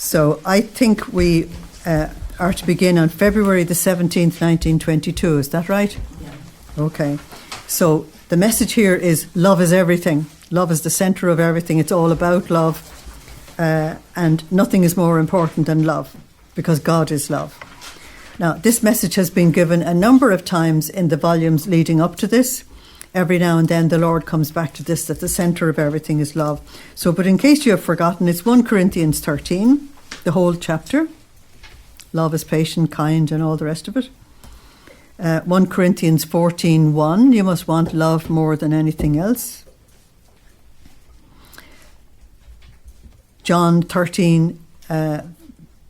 So I think we are to begin on February the 17th, 1922. Is that right? Yeah. Okay. So the message here is love is everything. Love is the centre of everything. It's all about love. And nothing is more important than love, because God is love. Now, this message has been given a number of times in the volumes leading up to this. Every now and then the Lord comes back to this, that the centre of everything is love. So, but in case you have forgotten, it's 1 Corinthians 13, the whole chapter. Love is patient, kind, and all the rest of it. 1 Corinthians 14:1, you must want love more than anything else. John 13,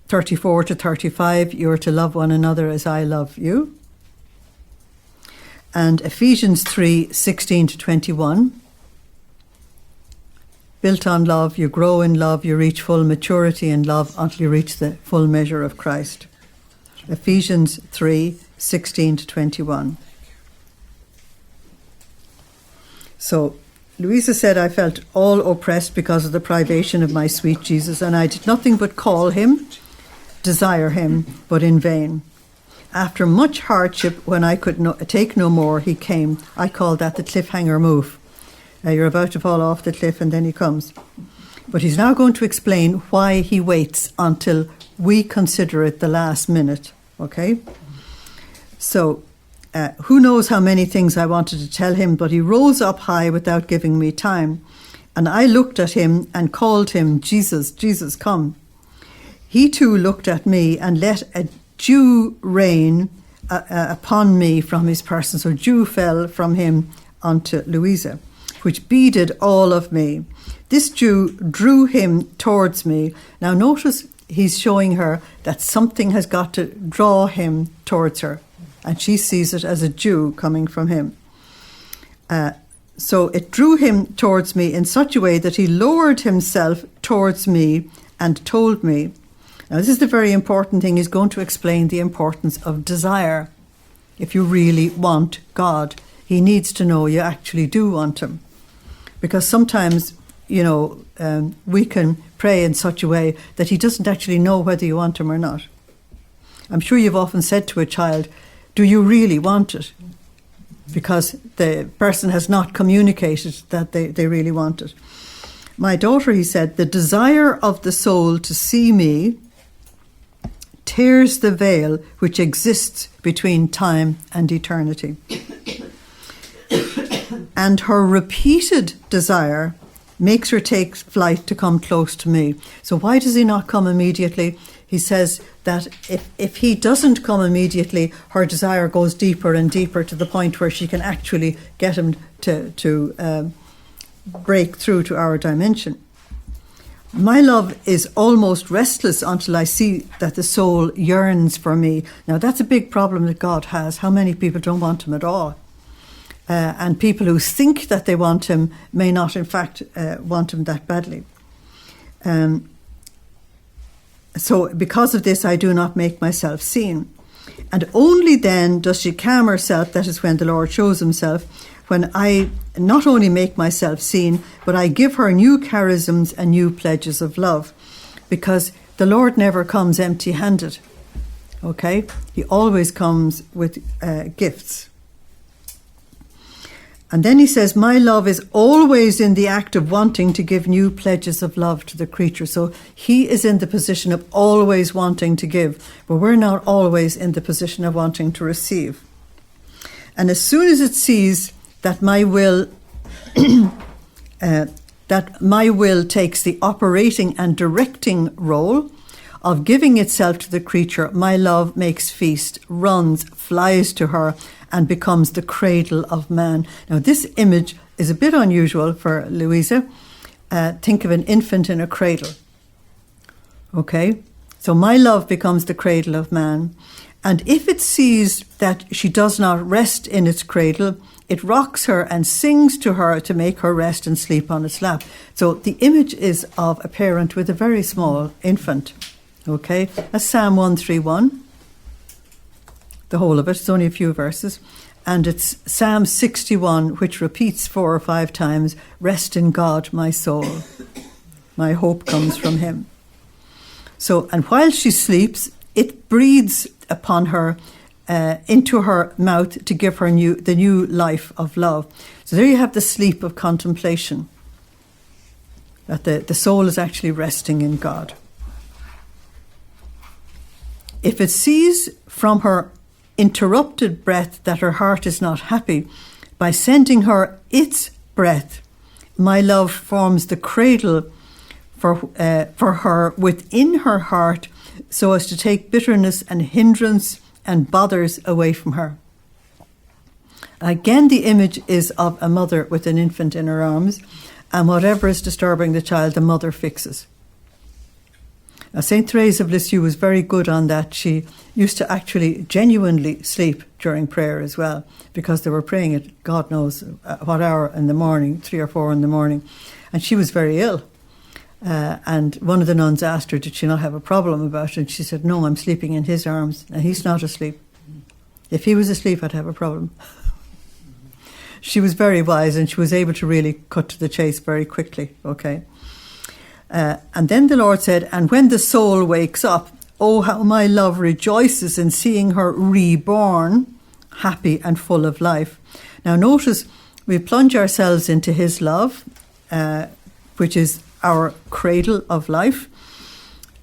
34 to 35, you are to love one another as I love you. And Ephesians 3, 16 to 21. Built on love, you grow in love, you reach full maturity in love until you reach the full measure of Christ. Ephesians 3, 16 to 21. So, Luisa said, I felt all oppressed because of the privation of my sweet Jesus, and I did nothing but call him, desire him, but in vain. After much hardship, when I could take no more, he came. I call that the cliffhanger move. You're about to fall off the cliff and then he comes. But he's now going to explain why he waits until we consider it the last minute. Okay? So, who knows how many things I wanted to tell him, but he rose up high without giving me time. And I looked at him and called him, Jesus, Jesus, come. He too looked at me and let a dew rain upon me from his person. So dew fell from him onto Luisa, which beaded all of me. This dew drew him towards me. Now notice he's showing her that something has got to draw him towards her. And she sees it as a dew coming from him. So it drew him towards me in such a way that he lowered himself towards me and told me. Now this is the very important thing. He's going to explain the importance of desire. If you really want God, he needs to know you actually do want him. Because sometimes, we can pray in such a way that he doesn't actually know whether you want him or not. I'm sure you've often said to a child, do you really want it? Because the person has not communicated that they really want it. My daughter, he said, the desire of the soul to see me tears the veil which exists between time and eternity. And her repeated desire makes her take flight to come close to me. So why does he not come immediately? He says that if he doesn't come immediately, her desire goes deeper and deeper to the point where she can actually get him to break through to our dimension. My love is almost restless until I see that the soul yearns for me. Now that's a big problem that God has. How many people don't want him at all? And people who think that they want him may not in fact want him that badly. So because of this, I do not make myself seen. And only then does she calm herself, that is when the Lord shows himself, when I not only make myself seen, but I give her new charisms and new pledges of love. Because the Lord never comes empty-handed. Okay? He always comes with gifts. And then he says, my love is always in the act of wanting to give new pledges of love to the creature. So he is in the position of always wanting to give, but we're not always in the position of wanting to receive. And as soon as it sees that my will takes the operating and directing role of giving itself to the creature, my love makes feast, runs, flies to her, and becomes the cradle of man. Now, this image is a bit unusual for Luisa. Think of an infant in a cradle. Okay? So my love becomes the cradle of man. And if it sees that she does not rest in its cradle, it rocks her and sings to her to make her rest and sleep on its lap. So the image is of a parent with a very small infant. Okay? That's Psalm 131. The whole of it. It's only a few verses. And it's Psalm 61, which repeats 4 or 5 times, rest in God, my soul. My hope comes from him. So, and while she sleeps, it breathes upon her, into her mouth to give her the new life of love. So there you have the sleep of contemplation, that the soul is actually resting in God. If it sees from her interrupted breath that her heart is not happy, by sending her its breath, my love forms the cradle for her within her heart, so as to take bitterness and hindrance and bothers away from her. Again, the image is of a mother with an infant in her arms, and whatever is disturbing the child, the mother fixes. Now, St. Therese of Lisieux was very good on that. She used to actually genuinely sleep during prayer as well, because they were praying at God knows what hour in the morning, 3 or 4 in the morning, and she was very ill. And one of the nuns asked her, did she not have a problem about it? And she said, no, I'm sleeping in his arms, and he's not asleep. If he was asleep, I'd have a problem. She was very wise, and she was able to really cut to the chase very quickly, okay? And then the Lord said, and when the soul wakes up, oh, how my love rejoices in seeing her reborn, happy and full of life. Now notice, we plunge ourselves into his love, which is our cradle of life.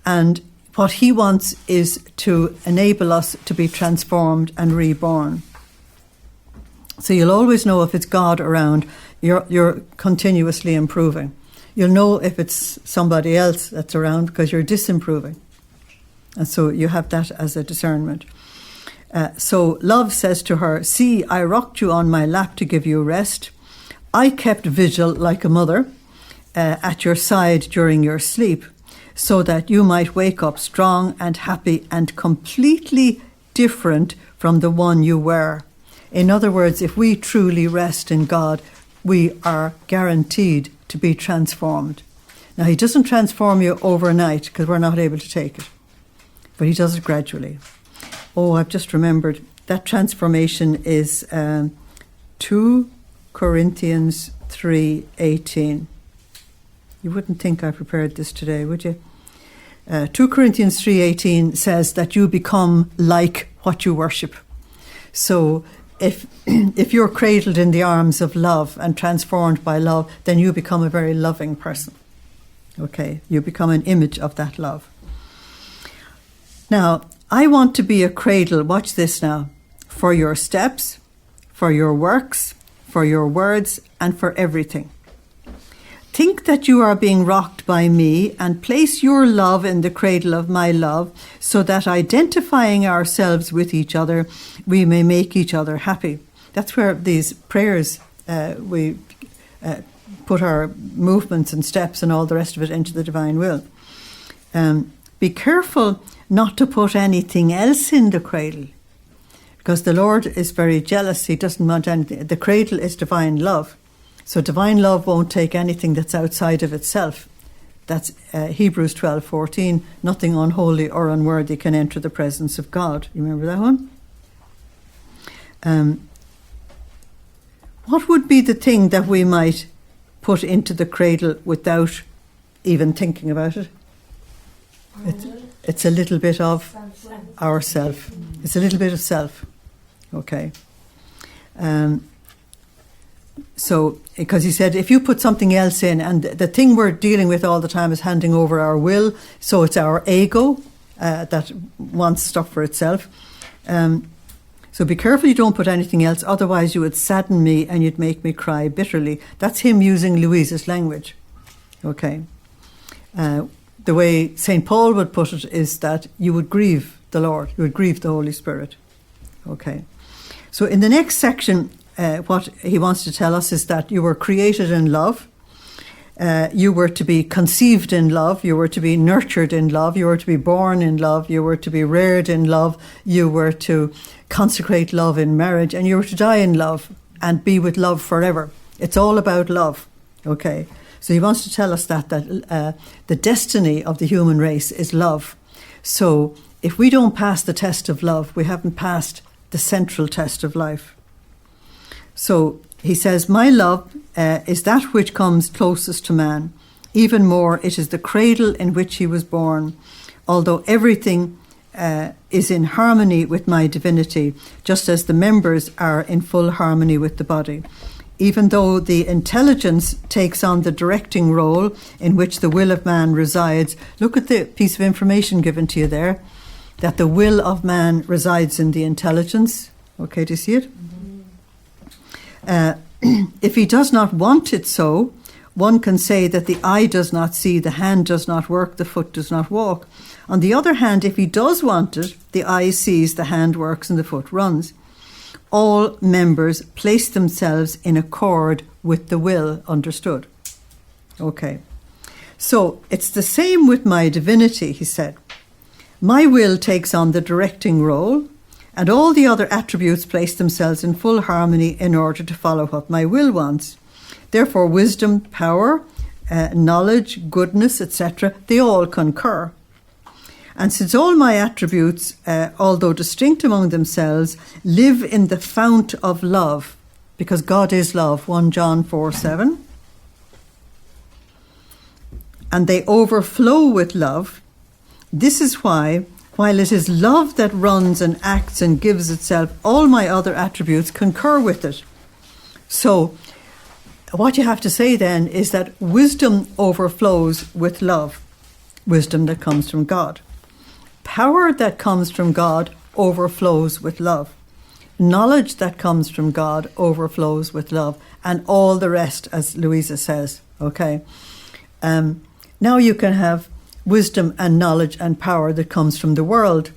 And what he wants is to enable us to be transformed and reborn. So you'll always know if it's God around, you're continuously improving. You'll know if it's somebody else that's around because you're disimproving. And so you have that as a discernment. So love says to her, see, I rocked you on my lap to give you rest. I kept vigil like a mother at your side during your sleep, so that you might wake up strong and happy and completely different from the one you were. In other words, if we truly rest in God, we are guaranteed to be transformed. Now, he doesn't transform you overnight because we're not able to take it, but he does it gradually. Oh, I've just remembered that transformation is 2 Corinthians 3:18. You wouldn't think I prepared this today, would you? 2 Corinthians 3:18 says that you become like what you worship. So if you're cradled in the arms of love and transformed by love, then you become a very loving person. Okay, you become an image of that love. Now, I want to be a cradle, watch this now, for your steps, for your works, for your words, and for everything. Think that you are being rocked by me and place your love in the cradle of my love, so that identifying ourselves with each other, we may make each other happy. That's where these prayers, we put our movements and steps and all the rest of it into the divine will. Be careful not to put anything else in the cradle, because the Lord is very jealous. He doesn't want anything. The cradle is divine love. So divine love won't take anything that's outside of itself. That's Hebrews 12:14. Nothing unholy or unworthy can enter the presence of God. You remember that one? What would be the thing that we might put into the cradle without even thinking about it? It's a little bit of ourself. It's a little bit of self. Okay. So, because he said, if you put something else in, and the thing we're dealing with all the time is handing over our will, so it's our ego that wants stuff for itself. So be careful you don't put anything else, otherwise you would sadden me and you'd make me cry bitterly. That's him using Louisa's language. Okay. The way St. Paul would put it is that you would grieve the Lord, you would grieve the Holy Spirit. Okay. So in the next section, what he wants to tell us is that you were created in love, you were to be conceived in love, you were to be nurtured in love, you were to be born in love, you were to be reared in love, you were to consecrate love in marriage, and you were to die in love and be with love forever. It's all about love, okay? So he wants to tell us that the destiny of the human race is love. So if we don't pass the test of love, we haven't passed the central test of life. So he says, my love is that which comes closest to man. Even more, it is the cradle in which he was born. although everything is in harmony with my divinity, just as the members are in full harmony with the body. Even though the intelligence takes on the directing role in which the will of man resides, look at the piece of information given to you there, that the will of man resides in the intelligence. Okay, do you see it? If he does not want it so, one can say that the eye does not see, the hand does not work, the foot does not walk. On the other hand, if he does want it, the eye sees, the hand works, and the foot runs. All members place themselves in accord with the will, understood. Okay. So it's the same with my divinity, he said. My will takes on the directing role, and all the other attributes place themselves in full harmony in order to follow what my will wants. Therefore, wisdom, power, knowledge, goodness, etc., they all concur. And since all my attributes, although distinct among themselves, live in the fount of love, because God is love, 1 John 4:7, and they overflow with love, this is why, while it is love that runs and acts and gives itself, all my other attributes concur with it. So, what you have to say then is that wisdom overflows with love, wisdom that comes from God. Power that comes from God overflows with love. Knowledge that comes from God overflows with love. And all the rest, as Luisa says. Okay. Now you can have wisdom and knowledge and power that comes from the world,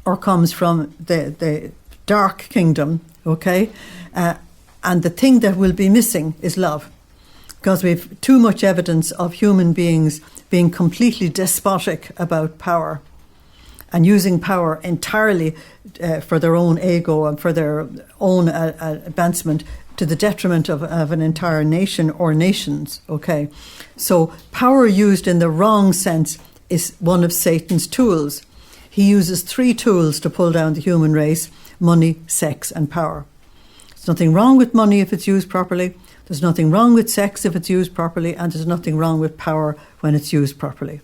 or comes from the dark kingdom. Okay. And the thing that will be missing is love. Because we have too much evidence of human beings being completely despotic about power and using power entirely for their own ego and for their own advancement, to the detriment of an entire nation or nations. Okay, so power used in the wrong sense is one of Satan's tools. He uses 3 tools to pull down the human race: money, sex, and power. There's nothing wrong with money if it's used properly. There's nothing wrong with sex if it's used properly, and there's nothing wrong with power when it's used properly.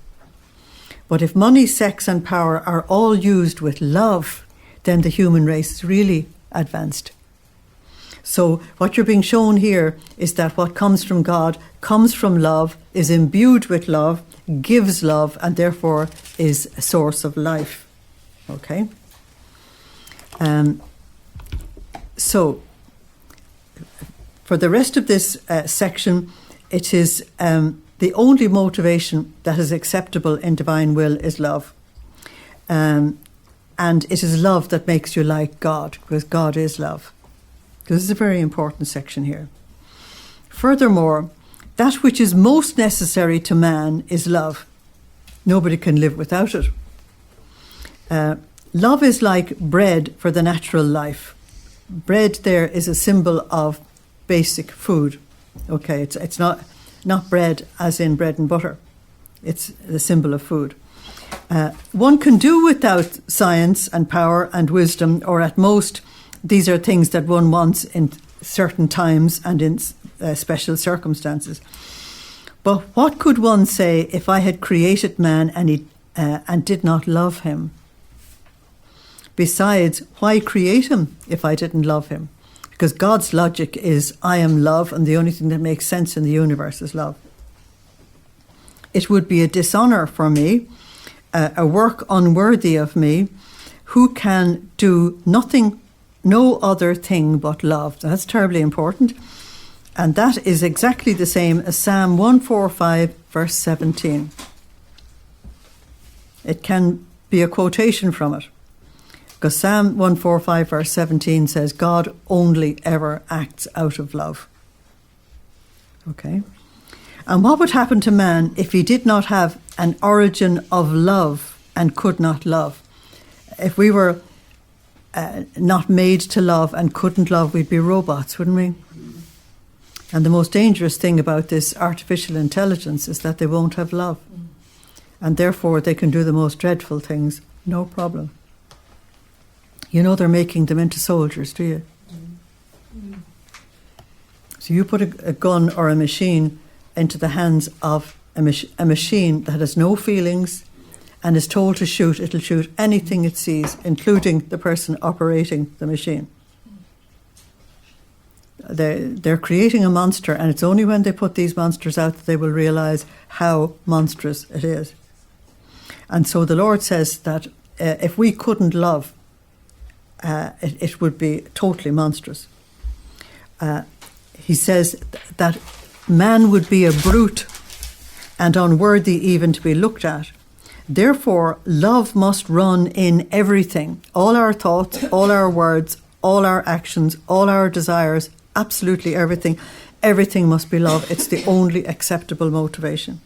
But if money, sex, and power are all used with love, then the human race is really advanced. So what you're being shown here is that what comes from God comes from love, is imbued with love, gives love, and therefore is a source of life. Okay? So for the rest of this section, it is the only motivation that is acceptable in divine will is love. And it is love that makes you like God, because God is love. This is a very important section here. Furthermore, that which is most necessary to man is love. Nobody can live without it. Love is like bread for the natural life. Bread there is a symbol of basic food. Okay, it's not bread as in bread and butter. It's the symbol of food. One can do without science and power and wisdom, or at most, these are things that one wants in certain times and in special circumstances. But what could one say if I had created man and did not love him? Besides, why create him if I didn't love him? Because God's logic is, I am love, and the only thing that makes sense in the universe is love. It would be a dishonour for me, a work unworthy of me, who can do no other thing but love. That's terribly important. And that is exactly the same as Psalm 145, verse 17. It can be a quotation from it. Because Psalm 145 verse 17 says, God only ever acts out of love. Okay. And what would happen to man if he did not have an origin of love and could not love? If we were not made to love and couldn't love, we'd be robots, wouldn't we? And the most dangerous thing about this artificial intelligence is that they won't have love. And therefore they can do the most dreadful things, no problem. You know they're making them into soldiers, do you? So you put a gun or a machine into the hands of a machine that has no feelings and is told to shoot, it'll shoot anything it sees, including the person operating the machine. They're creating a monster, and it's only when they put these monsters out that they will realise how monstrous it is. And so the Lord says that if we couldn't love, it would be totally monstrous. He says that man would be a brute and unworthy even to be looked at. Therefore, love must run in everything, all our thoughts, all our words, all our actions, all our desires, absolutely everything. Everything must be love. It's the only acceptable motivation.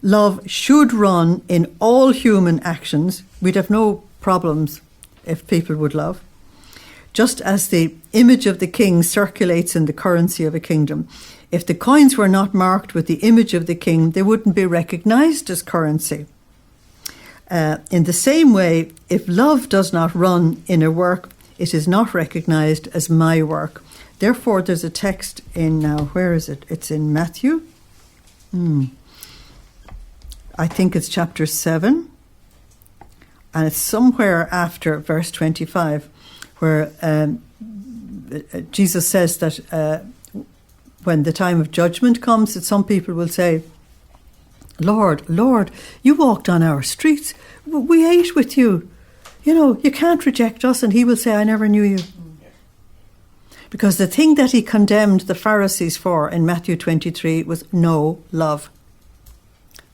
Love should run in all human actions. We'd have no problems if people would love. Just as the image of the king circulates in the currency of a kingdom. If the coins were not marked with the image of the king, they wouldn't be recognized as currency. In the same way, if love does not run in a work, it is not recognized as my work. Therefore, there's a text in, now, where is it? It's in Matthew. I think it's chapter 7. And it's somewhere after verse 25, where Jesus says that when the time of judgment comes, that some people will say, Lord, Lord, you walked on our streets. We ate with you. You know, you can't reject us. And he will say, I never knew you. Because the thing that he condemned the Pharisees for in Matthew 23 was no love.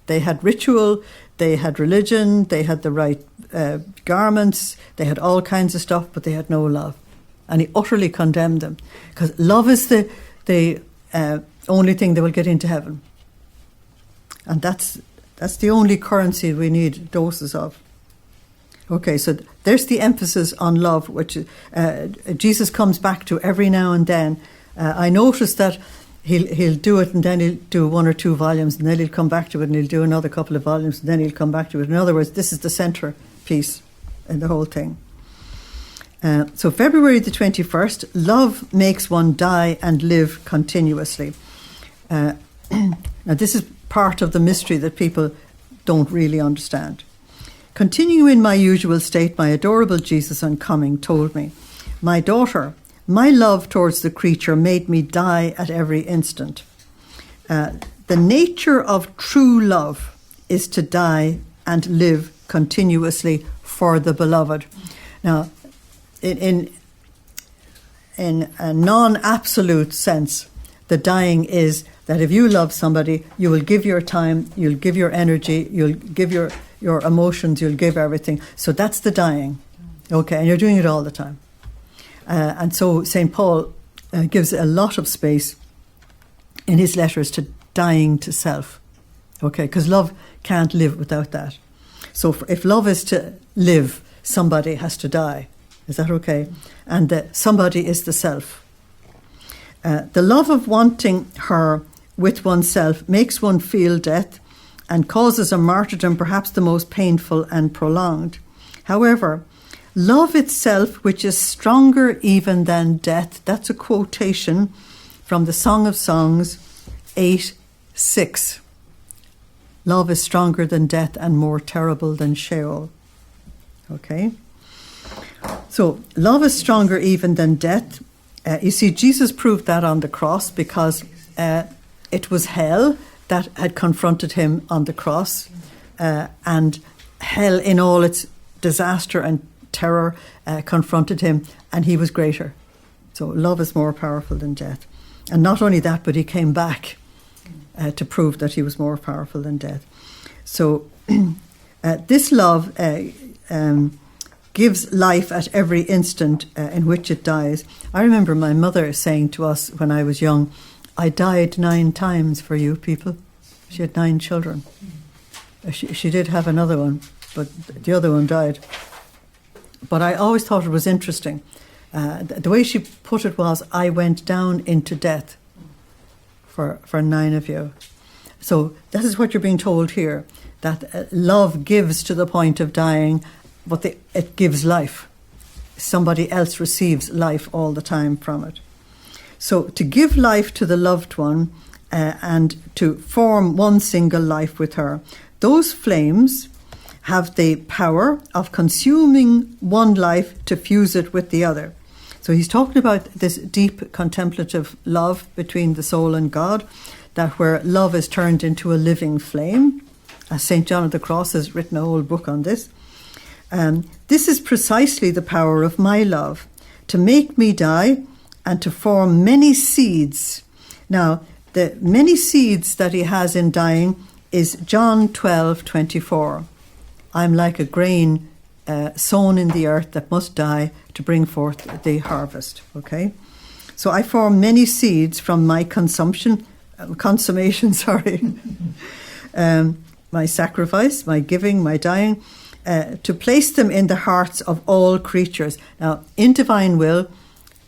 They had ritual, they had religion, they had the right garments, they had all kinds of stuff, but they had no love. And he utterly condemned them. Because love is the only thing that will get into heaven. And that's the only currency we need doses of. Okay, so there's the emphasis on love, which Jesus comes back to every now and then. I notice that he'll do it, and then he'll do 1 or 2 volumes, and then he'll come back to it, and he'll do another couple of volumes, and then he'll come back to it. In other words, this is the centre piece in the whole thing. So February the 21st, love makes one die and live continuously. Now this is part of the mystery that people don't really understand. Continuing in my usual state, my adorable Jesus on coming told me, my daughter, my love towards the creature made me die at every instant. The nature of true love is to die and live continuously for the beloved. Now, in a non-absolute sense, the dying is that if you love somebody, you will give your time, you'll give your energy, you'll give your emotions, you'll give everything. So that's the dying. Okay, and you're doing it all the time. And so St. Paul gives a lot of space in his letters to dying to self. Okay, because love can't live without that. So if love is to live, somebody has to die. Is that okay? And somebody is the self. The love of wanting her with oneself makes one feel death and causes a martyrdom perhaps the most painful and prolonged. However, love itself, which is stronger even than death, that's a quotation from the Song of Songs 8:6. Love is stronger than death and more terrible than Sheol. Okay? So, love is stronger even than death. You see, Jesus proved that on the cross because it was hell that had confronted him on the cross, and hell in all its disaster and terror confronted him, and he was greater. So love is more powerful than death. And not only that, but he came back to prove that he was more powerful than death. So this love gives life at every instant in which it dies. I remember my mother saying to us when I was young, I died 9 times for you people. She had 9 children. She did have another one, but the other one died. But I always thought it was interesting. The way she put it was, I went down into death for 9 of you. So that is what you're being told here, that love gives to the point of dying, but it gives life. Somebody else receives life all the time from it. So to give life to the loved one and to form one single life with her, those flames have the power of consuming one life to fuse it with the other. So he's talking about this deep contemplative love between the soul and God, that where love is turned into a living flame. As St. John of the Cross has written a whole book on this. This is precisely the power of my love, to make me die and to form many seeds. Now, the many seeds that he has in dying is John 12:24. I'm like a grain sown in the earth that must die to bring forth the harvest. Okay? So I form many seeds from my consummation, my sacrifice, my giving, my dying, to place them in the hearts of all creatures. Now, in divine will,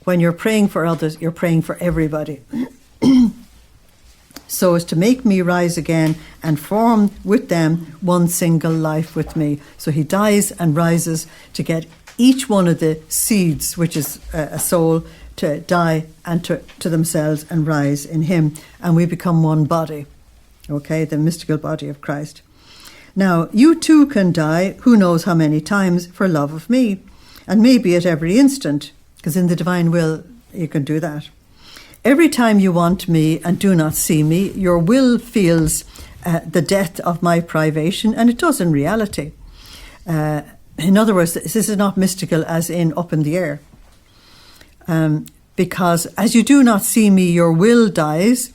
when you're praying for others, you're praying for everybody. So as to make me rise again and form with them one single life with me. So he dies and rises to get each one of the seeds, which is a soul, to die and to themselves and rise in him. And we become one body, okay, the mystical body of Christ. Now, you too can die, who knows how many times, for love of me. And maybe at every instant, because in the divine will, you can do that. Every time you want me and do not see me, your will feels the death of my privation, and it does in reality. In other words, this is not mystical as in up in the air. Because as you do not see me, your will dies,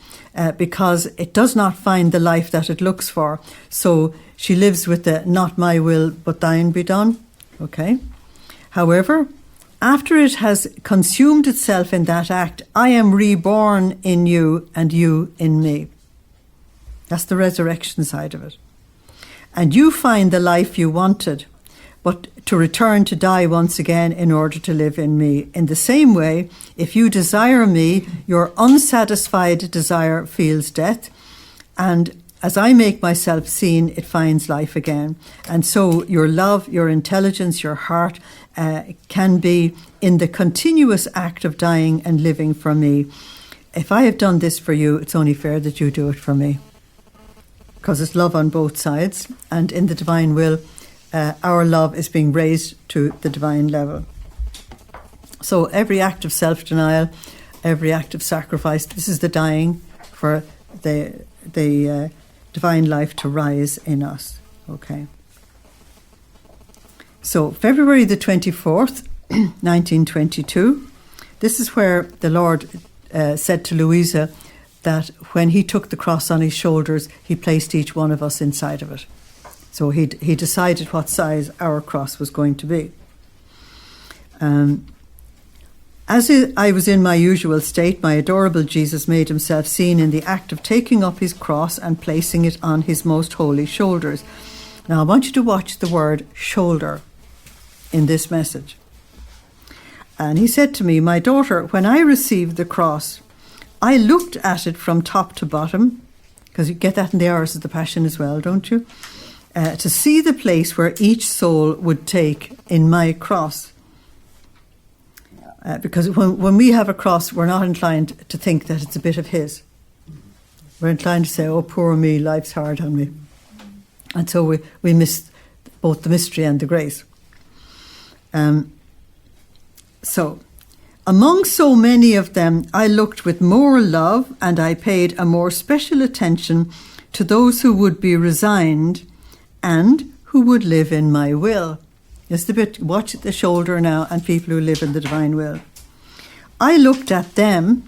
because it does not find the life that it looks for. So she lives with the not my will, but thine be done. Okay. However, after it has consumed itself in that act, I am reborn in you and you in me. That's the resurrection side of it. And you find the life you wanted, but to return to die once again in order to live in me. In the same way, if you desire me, your unsatisfied desire feels death, and as I make myself seen, it finds life again. And so your love, your intelligence, your heart can be in the continuous act of dying and living for me. If I have done this for you, it's only fair that you do it for me. Because it's love on both sides. And in the divine will, our love is being raised to the divine level. So every act of self-denial, every act of sacrifice, this is the dying for the divine life to rise in us. Okay. So February the 24th, 1922, this is where the Lord said to Luisa that when he took the cross on his shoulders, he placed each one of us inside of it. So he decided what size our cross was going to be. As I was in my usual state, my adorable Jesus made himself seen in the act of taking up his cross and placing it on his most holy shoulders. Now I want you to watch the word shoulder in this message. And he said to me, my daughter, when I received the cross, I looked at it from top to bottom, because you get that in the Hours of the Passion as well, don't you? To see the place where each soul would take in my cross. Because when we have a cross, we're not inclined to think that it's a bit of his. We're inclined to say, oh, poor me, life's hard on me. And so we miss both the mystery and the grace. So, among so many of them, I looked with more love and I paid a more special attention to those who would be resigned and who would live in my will. It's the bit, watch the shoulder now, and people who live in the divine will. I looked at them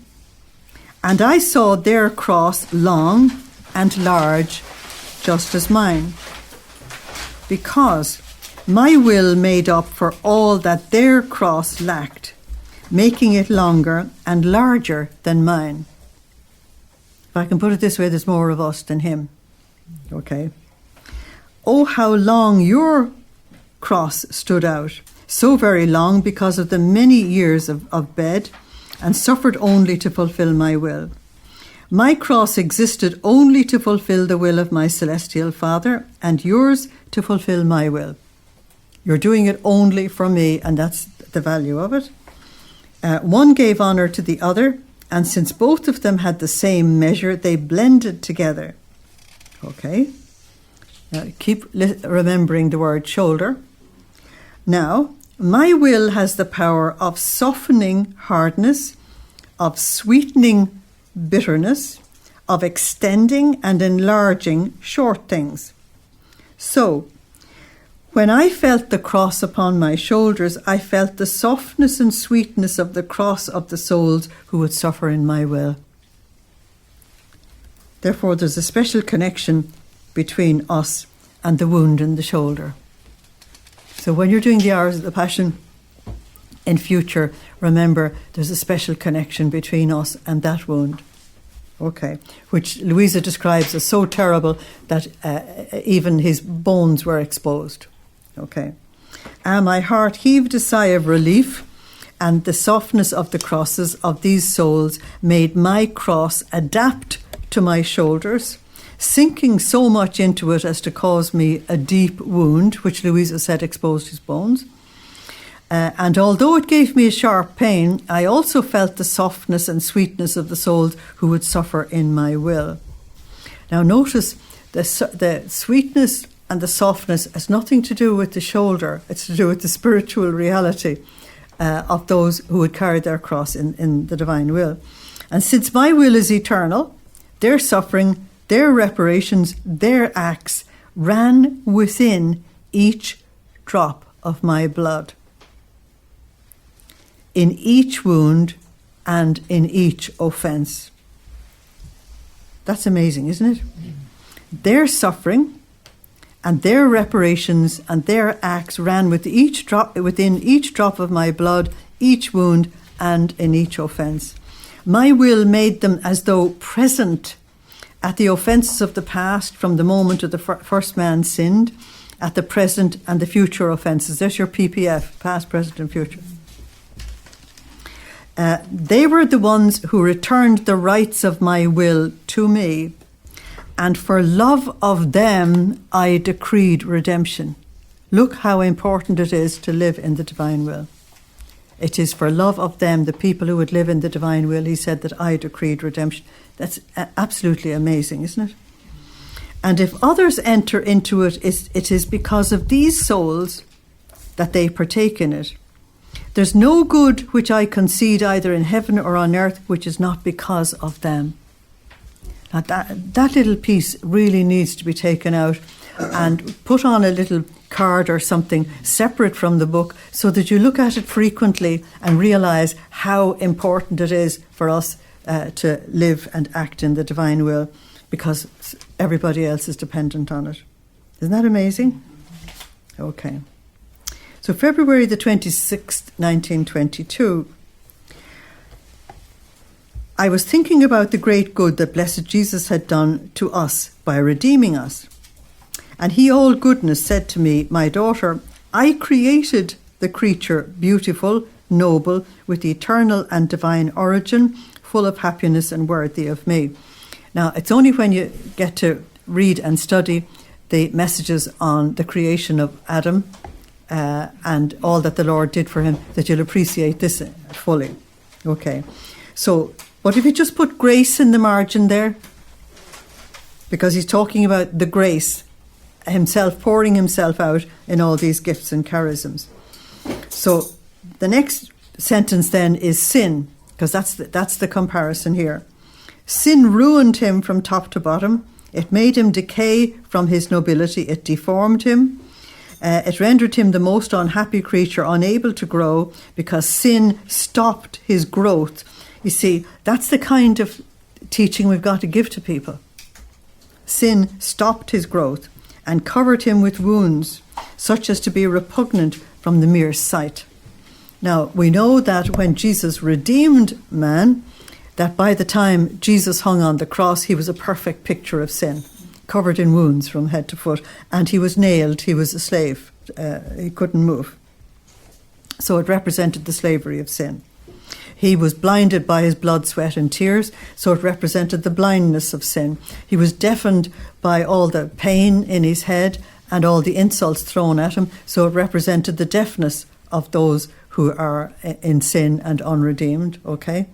and I saw their cross long and large, just as mine, because my will made up for all that their cross lacked, making it longer and larger than mine. If I can put it this way, there's more of us than him. Okay. Oh, how long your cross stood out, so very long because of the many years of bed, and suffered only to fulfill my will. My cross existed only to fulfill the will of my celestial Father, and yours to fulfill my will. You're doing it only for me, and that's the value of it. One gave honour to the other, and since both of them had the same measure, they blended together. Okay? Keep remembering the word shoulder. Now, my will has the power of softening hardness, of sweetening bitterness, of extending and enlarging short things. So, when I felt the cross upon my shoulders, I felt the softness and sweetness of the cross of the souls who would suffer in my will. Therefore, there's a special connection between us and the wound in the shoulder. So when you're doing the hours of the Passion in future, remember there's a special connection between us and that wound. Okay, which Luisa describes as so terrible that even his bones were exposed. Okay. My heart heaved a sigh of relief, and the softness of the crosses of these souls made my cross adapt to my shoulders, sinking so much into it as to cause me a deep wound, which Luisa said exposed his bones. And although it gave me a sharp pain, I also felt the softness and sweetness of the souls who would suffer in my will. Now notice the sweetness and the softness has nothing to do with the shoulder. It's to do with the spiritual reality of those who would carry their cross in the divine will. And since my will is eternal, their suffering, their reparations, their acts ran within each drop of my blood, in each wound and in each offence. That's amazing, isn't it? Their suffering and their reparations and their acts ran within each drop of my blood, each wound, and in each offence. My will made them as though present at the offences of the past from the moment of the first man sinned, at the present and the future offences. There's your PPF, past, present and future. They were the ones who returned the rights of my will to me, and for love of them I decreed redemption. Look how important it is to live in the divine will. It is for love of them, the people who would live in the divine will, he said, that I decreed redemption. That's absolutely amazing, isn't it? And if others enter into it, it is because of these souls that they partake in it. There's no good which I concede either in heaven or on earth which is not because of them. Now that little piece really needs to be taken out and put on a little card or something separate from the book so that you look at it frequently and realise how important it is for us to live and act in the divine will, because everybody else is dependent on it. Isn't that amazing? Okay. So February the 26th, 1922, I was thinking about the great good that blessed Jesus had done to us by redeeming us. And he, all goodness, said to me, my daughter, I created the creature beautiful, noble, with eternal and divine origin, full of happiness and worthy of me. Now, it's only when you get to read and study the messages on the creation of Adam and all that the Lord did for him that you'll appreciate this fully. Okay. So, but if you just put grace in the margin there, because he's talking about the grace, himself pouring himself out in all these gifts and charisms. So the next sentence then is sin, because that's the comparison here. Sin ruined him from top to bottom. It made him decay from his nobility. It deformed him. It rendered him the most unhappy creature, unable to grow, because sin stopped his growth. You see, that's the kind of teaching we've got to give to people. Sin stopped his growth and covered him with wounds, such as to be repugnant from the mere sight. Now, we know that when Jesus redeemed man, that by the time Jesus hung on the cross, he was a perfect picture of sin, covered in wounds from head to foot, and he was nailed, he was a slave, he couldn't move. So it represented the slavery of sin. He was blinded by his blood, sweat and tears, so it represented the blindness of sin. He was deafened by all the pain in his head and all the insults thrown at him, so it represented the deafness of those who are in sin and unredeemed, okay?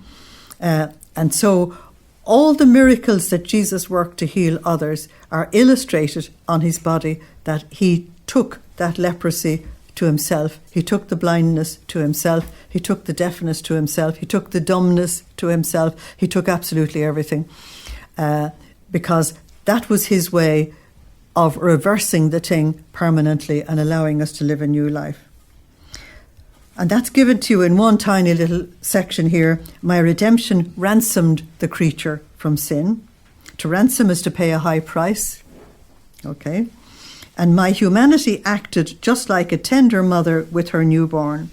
And so All the miracles that Jesus worked to heal others are illustrated on his body, that he took that leprosy to himself. He took the blindness to himself. He took the deafness to himself. He took the dumbness to himself. He took absolutely everything, because that was his way of reversing the thing permanently and allowing us to live a new life. And that's given to you in one tiny little section here. My redemption ransomed the creature from sin. To ransom is to pay a high price. Okay. And my humanity acted just like a tender mother with her newborn.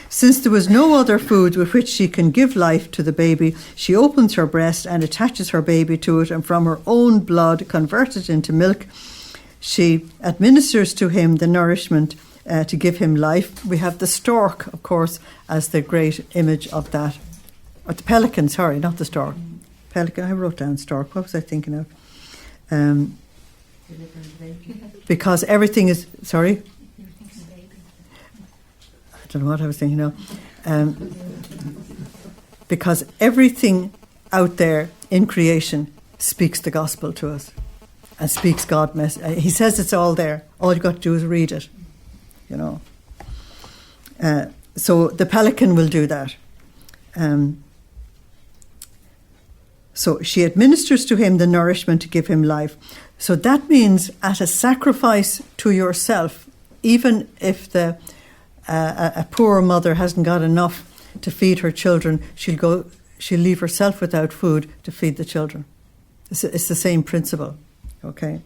Since there was no other food with which she can give life to the baby, she opens her breast and attaches her baby to it, and from her own blood, converted into milk, she administers to him the nourishment to give him life. We have the stork, of course, as the great image of that. Or the pelican, sorry, not the stork. Pelican, I wrote down stork. What was I thinking of? Because everything is, sorry? I don't know what I was thinking of. Because everything out there in creation speaks the gospel to us and speaks God. He says it's all there. All you've got to do is read it, you know. So the pelican will do that. So she administers to him the nourishment to give him life. So that means at a sacrifice to yourself, even if a poor mother hasn't got enough to feed her children, she'll leave herself without food to feed the children. It's the same principle, okay?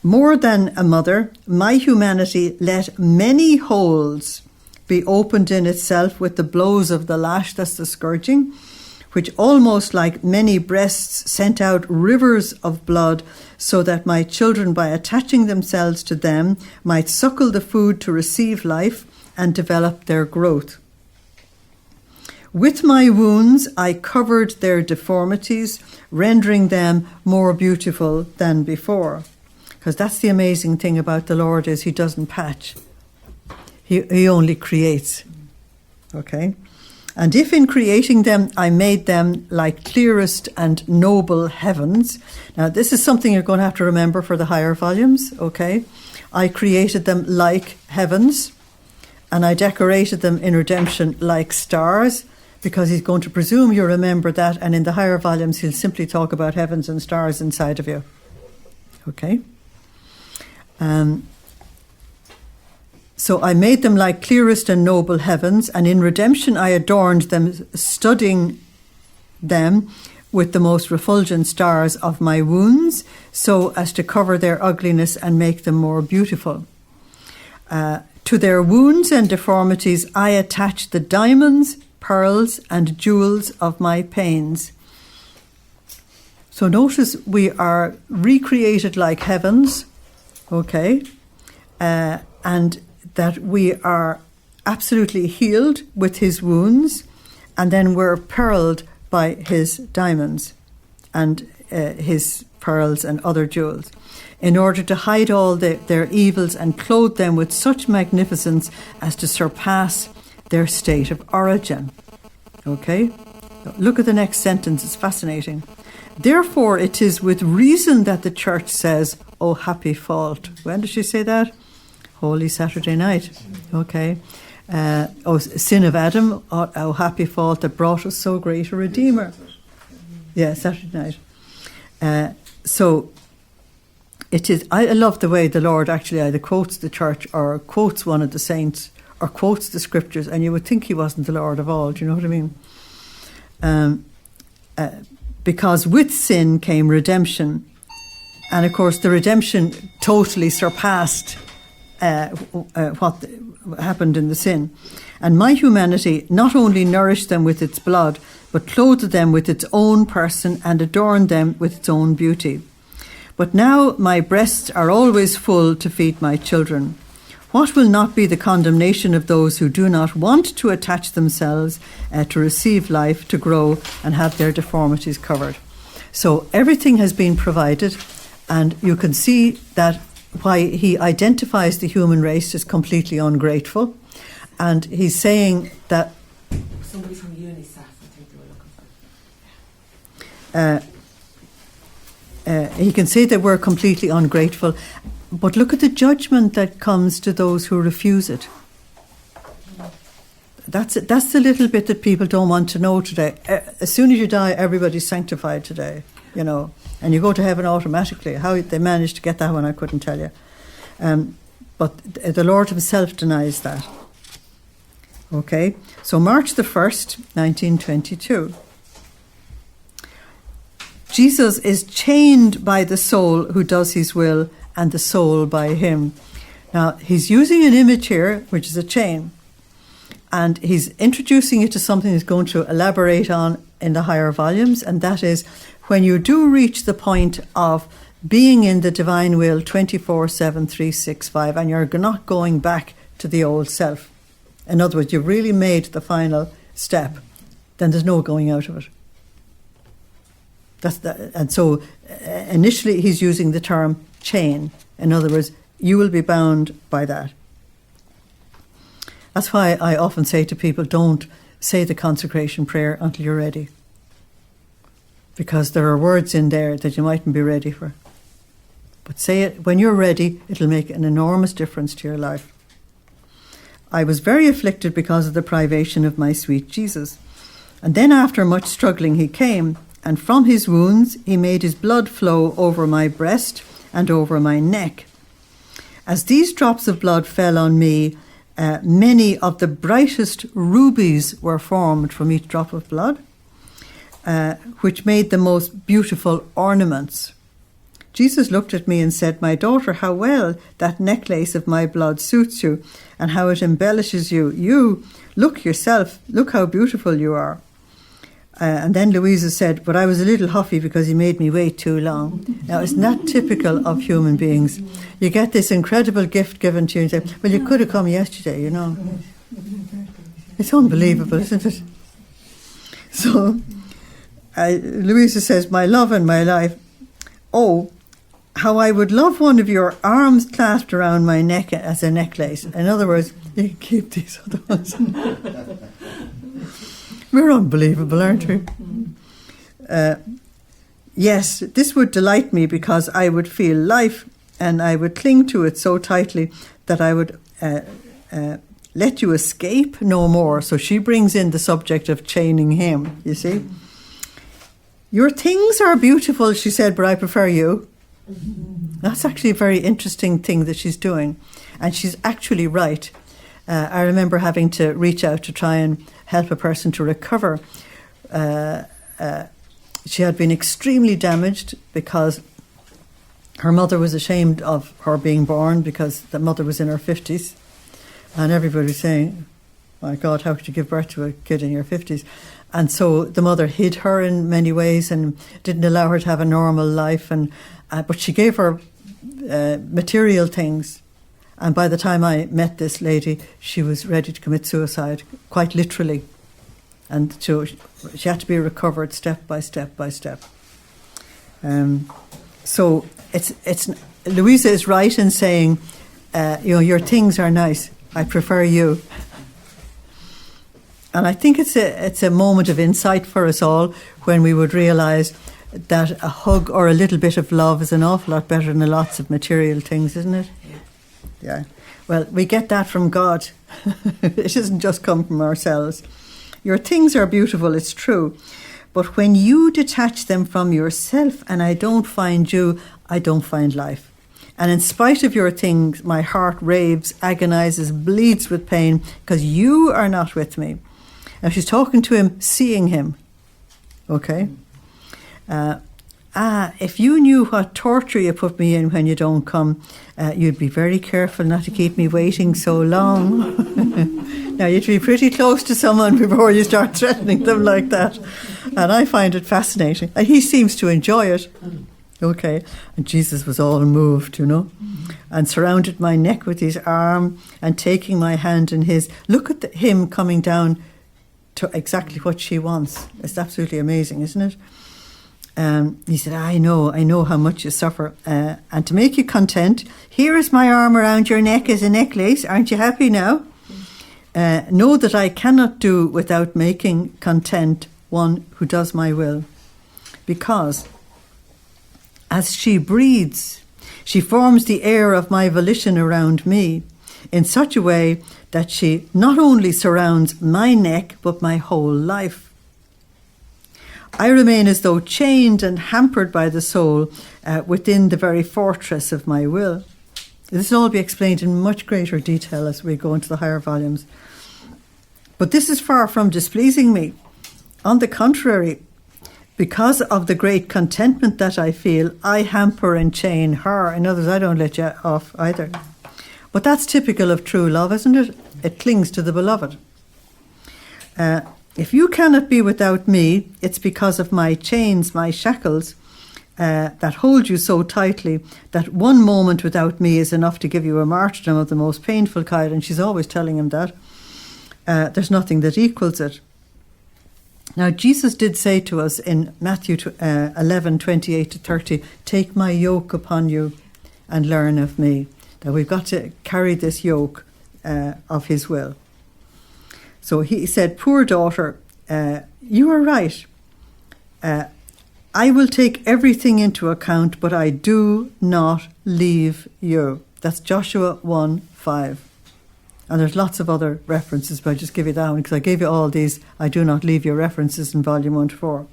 More than a mother, my humanity let many holes be opened in itself with the blows of the lash, that's the scourging, which almost like many breasts sent out rivers of blood, so that my children, by attaching themselves to them, might suckle the food to receive life and develop their growth. With my wounds I covered their deformities, rendering them more beautiful than before. Because that's the amazing thing about the Lord, is he doesn't patch. He only creates. Okay? And if in creating them I made them like clearest and noble heavens. Now this is something you're going to have to remember for the higher volumes, okay? I created them like heavens, and I decorated them in redemption like stars, because he's going to presume you remember that, and in the higher volumes he'll simply talk about heavens and stars inside of you. Okay? So I made them like clearest and noble heavens, and in redemption I adorned them, studding them with the most refulgent stars of my wounds, so as to cover their ugliness and make them more beautiful. To their wounds and deformities I attached the diamonds, pearls, and jewels of my pains. So notice we are recreated like heavens, okay, and that we are absolutely healed with his wounds, and then we're pearled by his diamonds and his pearls and other jewels, in order to hide all their evils and clothe them with such magnificence as to surpass their state of origin. Okay? Look at the next sentence, it's fascinating. Therefore it is with reason that the church says, "Oh, happy fault." When does she say that? Holy Saturday night. Okay. Oh, sin of Adam, oh, happy fault that brought us so great a Redeemer. Yeah, Saturday night. So it is. I love the way the Lord actually either quotes the church or quotes one of the saints or quotes the scriptures, and you would think he wasn't the Lord of all. Do you know what I mean? Because with sin came redemption, and of course the redemption totally surpassed what happened in the sin. And my humanity not only nourished them with its blood, but clothed them with its own person and adorned them with its own beauty. But now my breasts are always full to feed my children. What will not be the condemnation of those who do not want to attach themselves to receive life, to grow, and have their deformities covered? So everything has been provided, and you can see that why he identifies the human race as completely ungrateful, and he's saying that somebody from UNICEF, I think they were looking for. He can say that we're completely ungrateful, but look at the judgment that comes to those who refuse it. That's the little bit that people don't want to know today. As soon as you die, everybody's sanctified today, you know, and you go to heaven automatically. How they managed to get that one, I couldn't tell you. But the Lord himself denies that. Okay, so March the 1st, 1922. Jesus is chained by the soul who does his will, and the soul by him. Now, he's using an image here, which is a chain, and he's introducing it to something he's going to elaborate on in the higher volumes, and that is when you do reach the point of being in the divine will 24/7, 365, and you're not going back to the old self. In other words, you've really made the final step, then there's no going out of it. And so initially he's using the term chain. In other words, you will be bound by that. That's why I often say to people, don't say the consecration prayer until you're ready. Because there are words in there that you mightn't be ready for. But say it when you're ready, it'll make an enormous difference to your life. I was very afflicted because of the privation of my sweet Jesus. And then after much struggling he came, and from his wounds he made his blood flow over my breast and over my neck. As these drops of blood fell on me, many of the brightest rubies were formed from each drop of blood, which made the most beautiful ornaments. Jesus looked at me and said, "My daughter, how well that necklace of my blood suits you, and how it embellishes you. You, look yourself, look how beautiful you are." And then Luisa said, "But I was a little huffy because he made me wait too long." Now, isn't that typical of human beings? You get this incredible gift given to you and say, "Well, you could have come yesterday, you know." It's unbelievable, isn't it? So, Luisa says, "My love and my life, oh, how I would love one of your arms clasped around my neck as a necklace." In other words, you can keep these other ones. We're unbelievable, aren't we? Yes, this would delight me because I would feel life and I would cling to it so tightly that I would let you escape no more. So she brings in the subject of chaining him, you see. "Your things are beautiful," she said, "but I prefer you." That's actually a very interesting thing that she's doing. And she's actually right. I remember having to reach out to try and help a person to recover. She had been extremely damaged because her mother was ashamed of her being born because the mother was in her 50s. And everybody was saying, "My God, how could you give birth to a kid in your 50s?" And so the mother hid her in many ways and didn't allow her to have a normal life. But she gave her material things. And by the time I met this lady, she was ready to commit suicide, quite literally. And so she had to be recovered step by step by step. So it's Luisa is right in saying, your things are nice. I prefer you. And I think it's a moment of insight for us all when we would realise that a hug or a little bit of love is an awful lot better than lots of material things, isn't it? Yeah. Well, we get that from God. It doesn't just come from ourselves. Your things are beautiful, it's true. But when you detach them from yourself and I don't find you, I don't find life. And in spite of your things, my heart raves, agonizes, bleeds with pain because you are not with me. Now she's talking to him, seeing him. Okay? If you knew what torture you put me in when you don't come, you'd be very careful not to keep me waiting so long. Now, you'd be pretty close to someone before you start threatening them like that. And I find it fascinating. And he seems to enjoy it. Okay. And Jesus was all moved, and surrounded my neck with his arm and taking my hand in his. Look at him coming down to exactly what she wants. It's absolutely amazing, isn't it? He said, I know how much you suffer. And to make you content, here is my arm around your neck as a necklace. Aren't you happy now? Know that I cannot do without making content one who does my will. because as she breathes, she forms the air of my volition around me in such a way that she not only surrounds my neck, but my whole life. I remain as though chained and hampered by the soul within the very fortress of my will. This will all be explained in much greater detail as we go into the higher volumes. But this is far from displeasing me. On the contrary, because of the great contentment that I feel, I hamper and chain her. In other words, I don't let you off either. But that's typical of true love, isn't it? It clings to the beloved. If you cannot be without me, it's because of my chains, my shackles, that hold you so tightly that one moment without me is enough to give you a martyrdom of the most painful kind. And she's always telling him that. There's nothing that equals it. Now, Jesus did say to us in Matthew 11:28-30, take my yoke upon you and learn of me. That we've got to carry this yoke of his will. So he said, poor daughter, you are right. I will take everything into account, but I do not leave you. That's Joshua 1:5. And there's lots of other references, but I'll just give you that one because I gave you all these I do not leave you references in volume 1-4.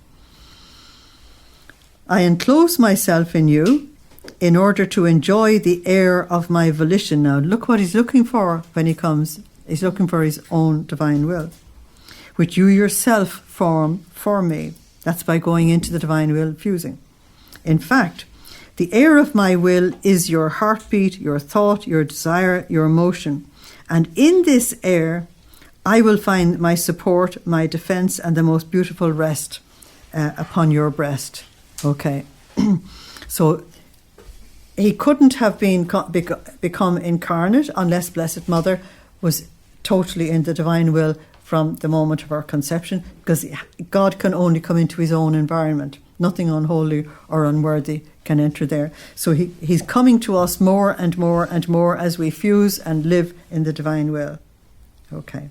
I enclose myself in you in order to enjoy the air of my volition. Now look what he's looking for when he comes. He's looking for his own divine will, which you yourself form for me. That's by going into the divine will fusing. In fact, the air of my will is your heartbeat, your thought, your desire, your emotion. And in this air, I will find my support, my defense, and the most beautiful rest upon your breast. Okay. So he couldn't have become incarnate unless Blessed Mother was totally in the divine will from the moment of her conception, because God can only come into his own environment. Nothing unholy or unworthy can enter there. So he's coming to us more and more and more as we fuse and live in the divine will. Okay.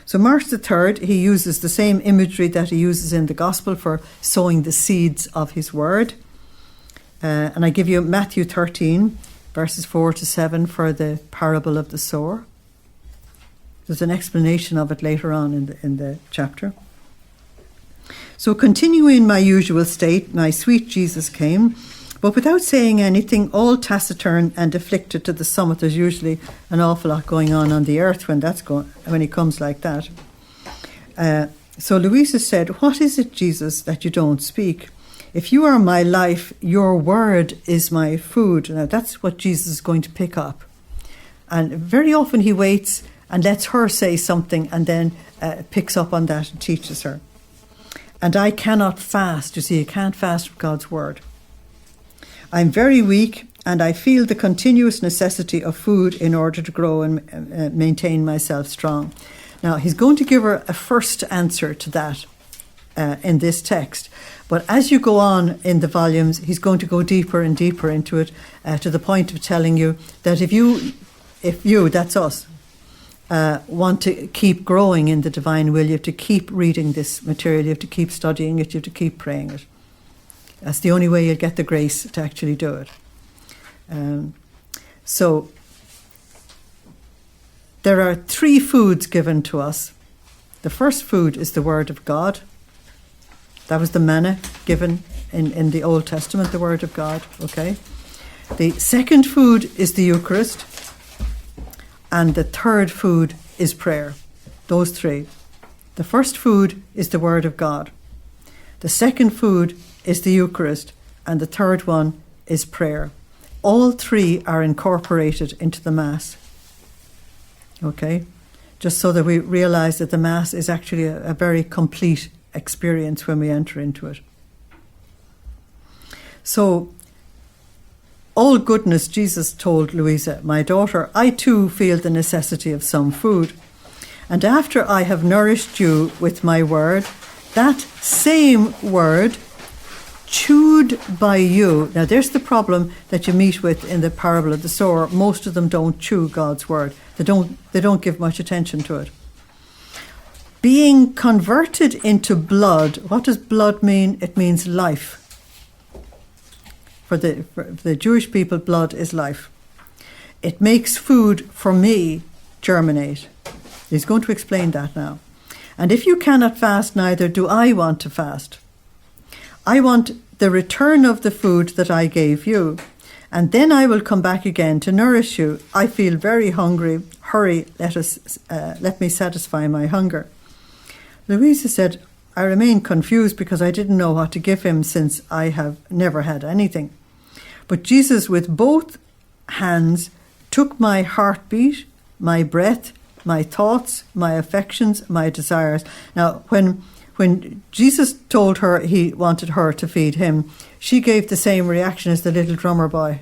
So March the 3rd, he uses the same imagery that he uses in the gospel for sowing the seeds of his word. And I give you Matthew 13, verses 4-7 for the parable of the sower. There's an explanation of it later on in the chapter. So continuing in my usual state, my sweet Jesus came, but without saying anything, all taciturn and afflicted to the summit. There's usually an awful lot going on the earth when he comes like that. So Luisa said, what is it, Jesus, that you don't speak? If you are my life, your word is my food. Now that's what Jesus is going to pick up. And very often he waits and lets her say something and then picks up on that and teaches her. And I cannot fast. You see, you can't fast from God's word. I'm very weak and I feel the continuous necessity of food in order to grow and maintain myself strong. Now, he's going to give her a first answer to that in this text. But as you go on in the volumes, he's going to go deeper and deeper into it to the point of telling you that if you, that's us, want to keep growing in the divine will, you have to keep reading this material, you have to keep studying it, you have to keep praying it. That's the only way you'll get the grace to actually do it. So there are 3 foods given to us. The first food is the word of God. That was the manna given in the Old Testament, the word of God. Okay. The second food is the Eucharist. And the third food is prayer. Those 3. The first food is the word of God. The second food is the Eucharist. And the third one is prayer. All 3 are incorporated into the Mass. Okay? Just so that we realize that the Mass is actually a very complete experience when we enter into it. So, all goodness, Jesus told Luisa, my daughter, I too feel the necessity of some food. And after I have nourished you with my word, that same word chewed by you. Now there's the problem that you meet with in the parable of the sower. Most of them don't chew God's word. They don't give much attention to it. being converted into blood. What does blood mean? It means life. For the Jewish people, blood is life. It makes food for me germinate. He's going to explain that now. And if you cannot fast, neither do I want to fast. I want the return of the food that I gave you, and then I will come back again to nourish you. I feel very hungry. Hurry, let me satisfy my hunger. Luisa said, I remain confused because I didn't know what to give him since I have never had anything. But Jesus, with both hands, took my heartbeat, my breath, my thoughts, my affections, my desires. Now, when Jesus told her he wanted her to feed him, she gave the same reaction as the little drummer boy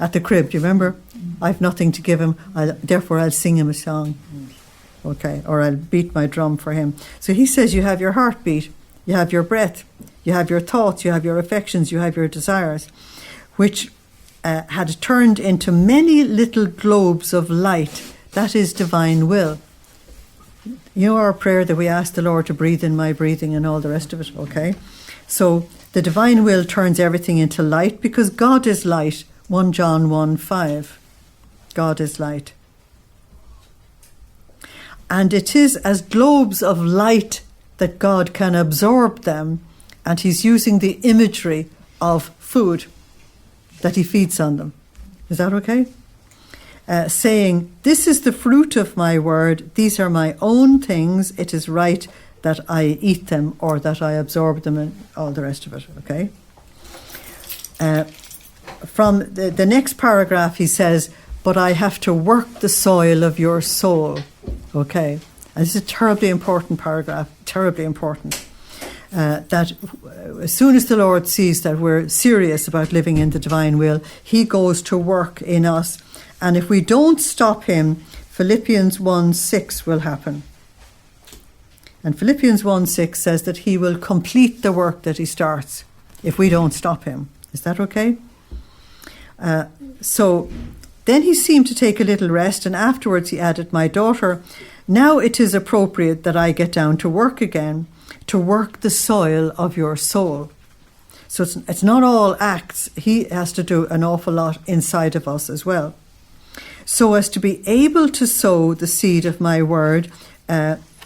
at the crib. Do you remember? I've nothing to give him, therefore I'll sing him a song. Okay, or I'll beat my drum for him. So he says you have your heartbeat, you have your breath, you have your thoughts, you have your affections, you have your desires, which had turned into many little globes of light. That is divine will. You know our prayer that we ask the Lord to breathe in my breathing and all the rest of it, okay? So the divine will turns everything into light because God is light. 1 John 1:5. God is light. And it is as globes of light that God can absorb them, and he's using the imagery of food that he feeds on them. Is that okay? Saying, this is the fruit of my word, these are my own things, it is right that I eat them or that I absorb them and all the rest of it, okay? From the next paragraph he says, but I have to work the soil of your soul, okay? And this is a terribly important paragraph, terribly important. That as soon as the Lord sees that we're serious about living in the divine will, he goes to work in us. And if we don't stop him, Philippians 1:6 will happen. And Philippians 1:6 says that he will complete the work that he starts if we don't stop him. Is that okay? So then he seemed to take a little rest, and afterwards he added, my daughter, now it is appropriate that I get down to work again, to work the soil of your soul. So it's not all acts. He has to do an awful lot inside of us as well, so as to be able to sow the seed of my word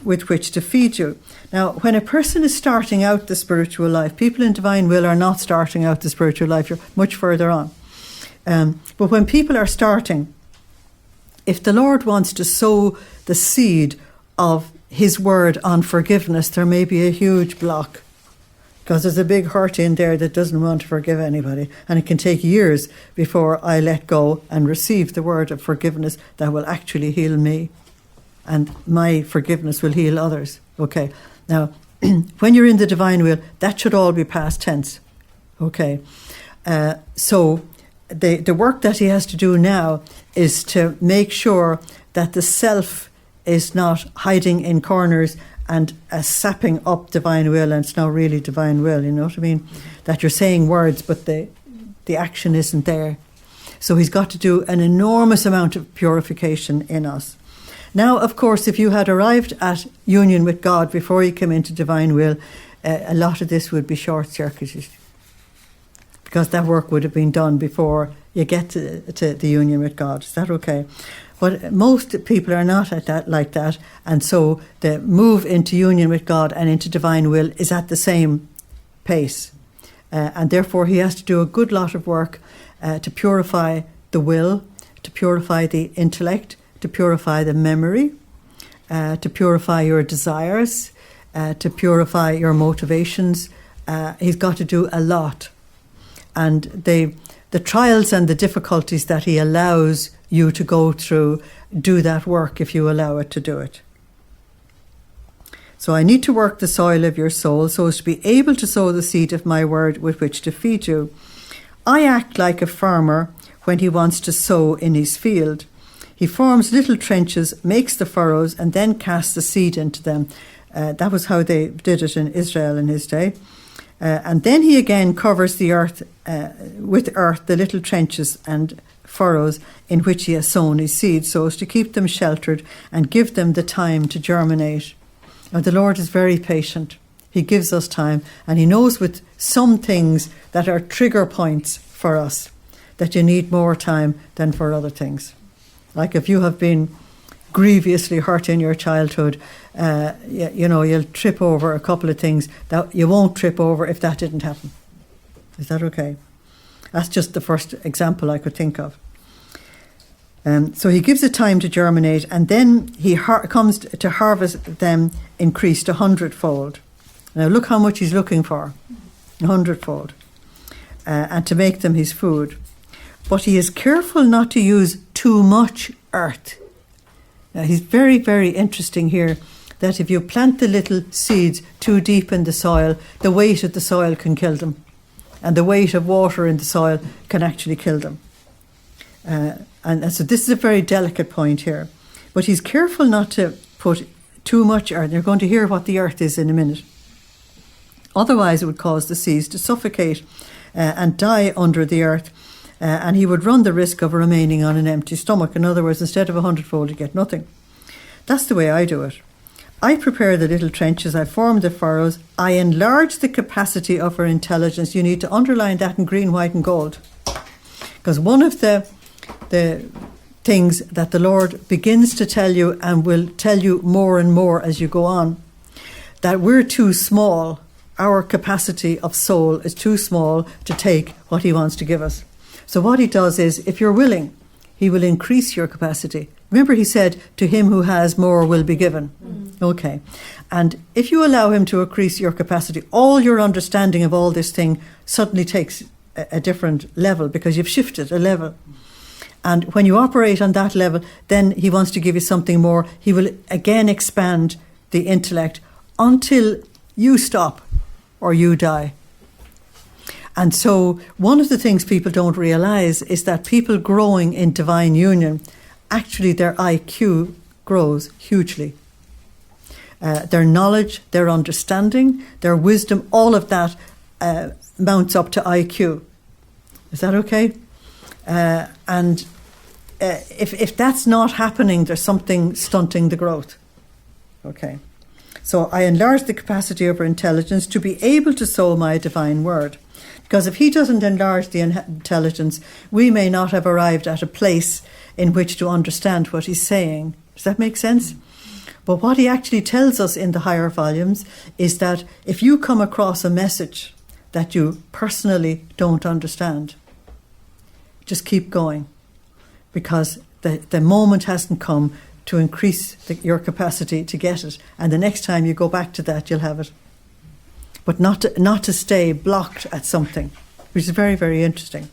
with which to feed you. Now, when a person is starting out the spiritual life, people in divine will are not starting out the spiritual life. You're much further on. But when people are starting, if the Lord wants to sow the seed of his word on forgiveness, there may be a huge block because there's a big hurt in there that doesn't want to forgive anybody, and it can take years before I let go and receive the word of forgiveness that will actually heal me, and my forgiveness will heal others. Okay, now when you're in the divine will, that should all be past tense. Okay, so the work that he has to do now is to make sure that the self is not hiding in corners and sapping up divine will, and it's not really divine will, you know what I mean? That you're saying words, but the action isn't there. So he's got to do an enormous amount of purification in us. Now, of course, if you had arrived at union with God before you came into divine will, a lot of this would be short-circuited, because that work would have been done before you get to the union with God. Is that okay? But most people are not at that like that, and so the move into union with God and into divine will is at the same pace, and therefore he has to do a good lot of work to purify the will, to purify the intellect, to purify the memory, to purify your desires, to purify your motivations. He's got to do a lot, and the trials and the difficulties that he allows you to go through do that work if you allow it to do it. So I need to work the soil of your soul so as to be able to sow the seed of my word with which to feed you. I act like a farmer when he wants to sow in his field. He forms little trenches, makes the furrows, and then casts the seed into them. That was how they did it in Israel in his day. And then he again covers the earth with earth, the little trenches and furrows in which he has sown his seed, so as to keep them sheltered and give them the time to germinate. And the Lord is very patient. He gives us time, and he knows with some things that are trigger points for us that you need more time than for other things. Like if you have been grievously hurt in your childhood, you'll trip over a couple of things that you won't trip over if that didn't happen. Is that okay? That's just the first example I could think of. So he gives it time to germinate, and then he comes to harvest them increased 100-fold. Now look how much he's looking for, 100-fold, and to make them his food. But he is careful not to use too much earth. Now he's very, very interesting here, that if you plant the little seeds too deep in the soil, the weight of the soil can kill them. And the weight of water in the soil can actually kill them. And so this is a very delicate point here. But he's careful not to put too much earth. You're going to hear what the earth is in a minute. Otherwise, it would cause the seeds to suffocate and die under the earth. And he would run the risk of remaining on an empty stomach. In other words, instead of 100-fold, you get nothing. That's the way I do it. I prepare the little trenches, I form the furrows, I enlarge the capacity of her intelligence. You need to underline that in green, white and gold. Because one of the things that the Lord begins to tell you, and will tell you more and more as you go on, that we're too small. Our capacity of soul is too small to take what he wants to give us. So what he does is, if you're willing, he will increase your capacity. Remember he said, to him who has more will be given. Okay. And if you allow him to increase your capacity, all your understanding of all this thing suddenly takes a different level, because you've shifted a level. And when you operate on that level, then he wants to give you something more. He will again expand the intellect until you stop or you die. And so one of the things people don't realise is that people growing in divine union, actually their IQ grows hugely. Their knowledge, their understanding, their wisdom, all of that mounts up to IQ. Is that okay? And if that's not happening, there's something stunting the growth. Okay. So I enlarge the capacity of her intelligence to be able to sow my divine word. Because if he doesn't enlarge the intelligence, we may not have arrived at a place in which to understand what he's saying. Does that make sense? But what he actually tells us in the higher volumes is that if you come across a message that you personally don't understand, just keep going, because the moment hasn't come to increase your capacity to get it. And the next time you go back to that, you'll have it. But not to stay blocked at something, which is very, very interesting.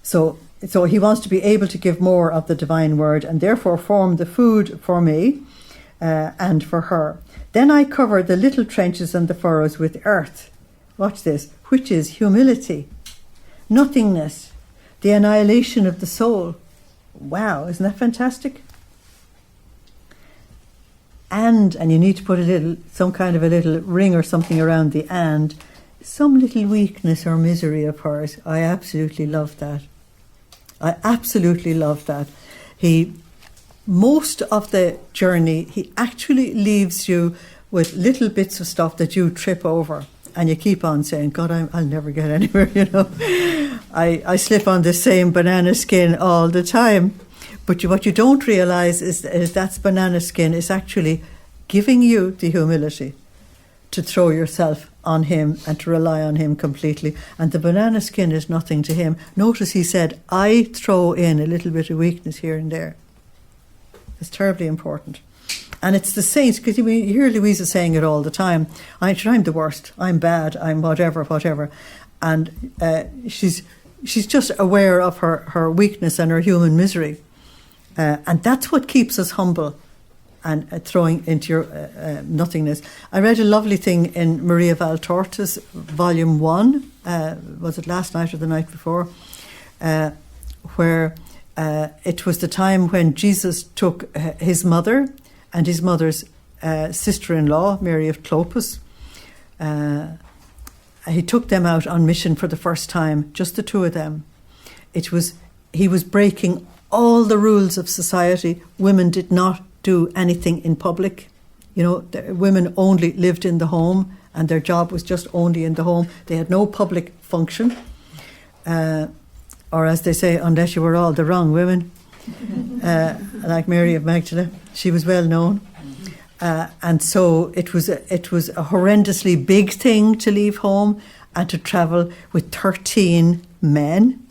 So he wants to be able to give more of the divine word, and therefore form the food for me and for her. Then I cover the little trenches and the furrows with earth. Watch this, which is humility, nothingness, the annihilation of the soul. Wow, isn't that fantastic? And you need to put some kind of a little ring or something around the and, some little weakness or misery of hers. I absolutely love that. I absolutely love that. Most of the journey, he actually leaves you with little bits of stuff that you trip over. And you keep on saying, God, I'll never get anywhere, I slip on the same banana skin all the time. But what you don't realise is that banana skin is actually giving you the humility to throw yourself on him and to rely on him completely. And the banana skin is nothing to him. Notice he said, I throw in a little bit of weakness here and there. It's terribly important. And it's the saints, because you hear Luisa saying it all the time. I'm the worst. I'm bad. I'm whatever. And she's just aware of her weakness and her human misery. And that's what keeps us humble and throwing into your nothingness. I read a lovely thing in Maria Valtorta's Volume 1, was it last night or the night before, where it was the time when Jesus took his mother and his mother's sister-in-law, Mary of Clopas. He took them out on mission for the first time, just the two of them. He was breaking all the rules of society. Women did not do anything in public. You know, the women only lived in the home, and their job was just only in the home. They had no public function, or as they say, unless you were all the wrong women, like Mary of Magdala. She was well known. And so it was a horrendously big thing to leave home and to travel with 13 men,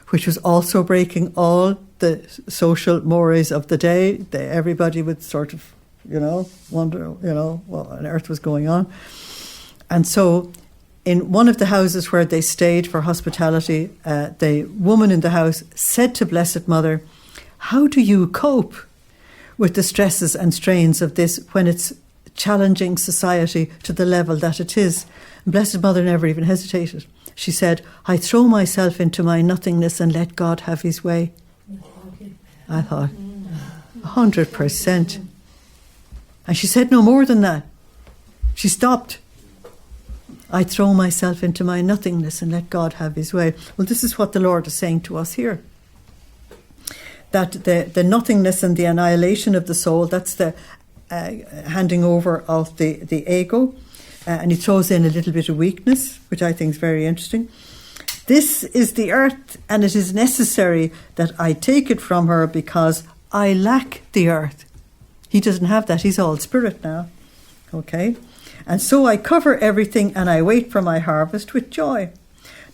which was also breaking all the social mores of the day. Everybody would sort of, wonder, what on earth was going on. And so in one of the houses where they stayed for hospitality, the woman in the house said to Blessed Mother, "How do you cope with the stresses and strains of this when it's challenging society to the level that it is?" And Blessed Mother never even hesitated. She said, "I throw myself into my nothingness and let God have his way." I thought, 100%. And she said no more than that. She stopped. "I throw myself into my nothingness and let God have his way." Well, this is what the Lord is saying to us here. That the nothingness and the annihilation of the soul, that's the handing over of the ego. And he throws in a little bit of weakness, which I think is very interesting. "This is the earth, and it is necessary that I take it from her because I lack the earth." He doesn't have that. He's all spirit now. Okay? "And so I cover everything and I wait for my harvest with joy."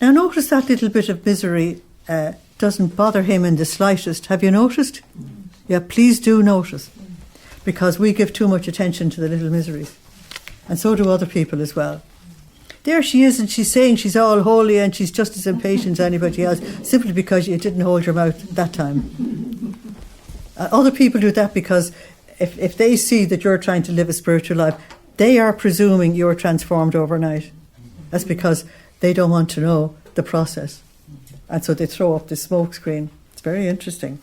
Now notice that little bit of misery doesn't bother him in the slightest. Have you noticed? Yeah, please do notice. Because we give too much attention to the little miseries. And so do other people as well. There she is, and she's saying she's all holy and she's just as impatient as anybody else, simply because you didn't hold your mouth that time. Other people do that because if they see that you're trying to live a spiritual life, they are presuming you're transformed overnight. That's because they don't want to know the process. And so they throw up the smoke screen. It's very interesting.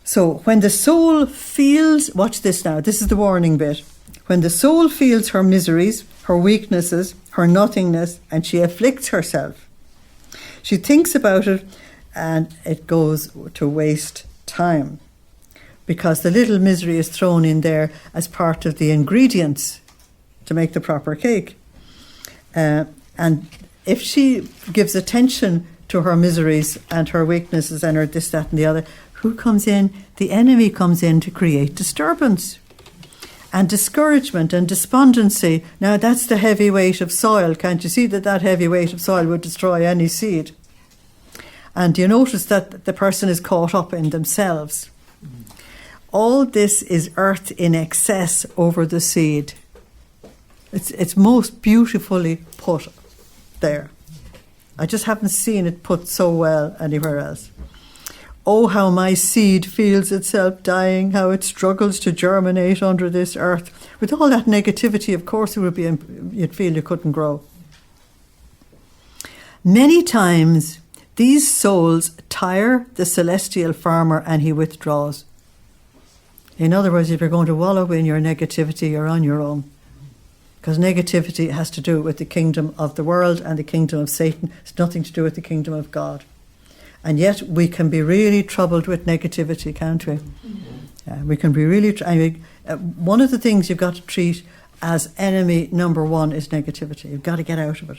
So when the soul feels, watch this now, this is the warning bit. When the soul feels her miseries, her weaknesses, her nothingness, and she afflicts herself, she thinks about it and it goes to waste time. Because the little misery is thrown in there as part of the ingredients to make the proper cake. And if she gives attention to her miseries and her weaknesses and her this, that and the other, who comes in? The enemy comes in to create disturbance and discouragement and despondency. Now that's the heavy weight of soil. Can't you see that heavy weight of soil would destroy any seed? And you notice that the person is caught up in themselves. All this is earth in excess over the seed. It's most beautifully put there. I just haven't seen it put so well anywhere else. "Oh, how my seed feels itself dying, how it struggles to germinate under this earth." With all that negativity, of course, you'd feel you couldn't grow. "Many times these souls tire the celestial farmer and he withdraws." In other words, if you're going to wallow in your negativity, you're on your own. Because negativity has to do with the kingdom of the world and the kingdom of Satan. It's nothing to do with the kingdom of God. And yet we can be really troubled with negativity, can't we? Yeah, we can be really... one of the things you've got to treat as enemy number one is negativity. You've got to get out of it.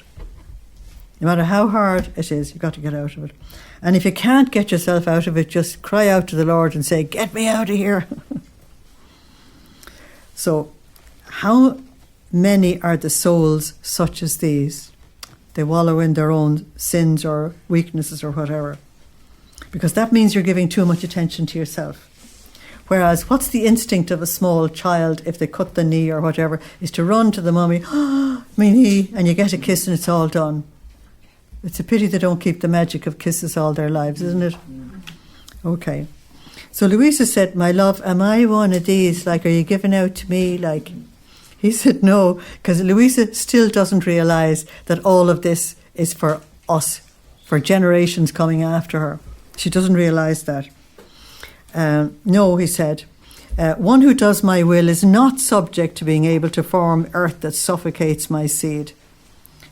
No matter how hard it is, you've got to get out of it. And if you can't get yourself out of it, just cry out to the Lord and say, "Get me out of here." So, how many are the souls such as these? They wallow in their own sins or weaknesses or whatever. Because that means you're giving too much attention to yourself. Whereas, what's the instinct of a small child if they cut the knee or whatever, is to run to the mummy, "Oh, my knee," and you get a kiss and it's all done. It's a pity they don't keep the magic of kisses all their lives, isn't it? Okay. So Luisa said, "My love, am I one of these? Like, are you giving out to me? Like," he said no, because Luisa still doesn't realise that all of this is for us, for generations coming after her. She doesn't realise that. "No," he said, "one who does my will is not subject to being able to form earth that suffocates my seed."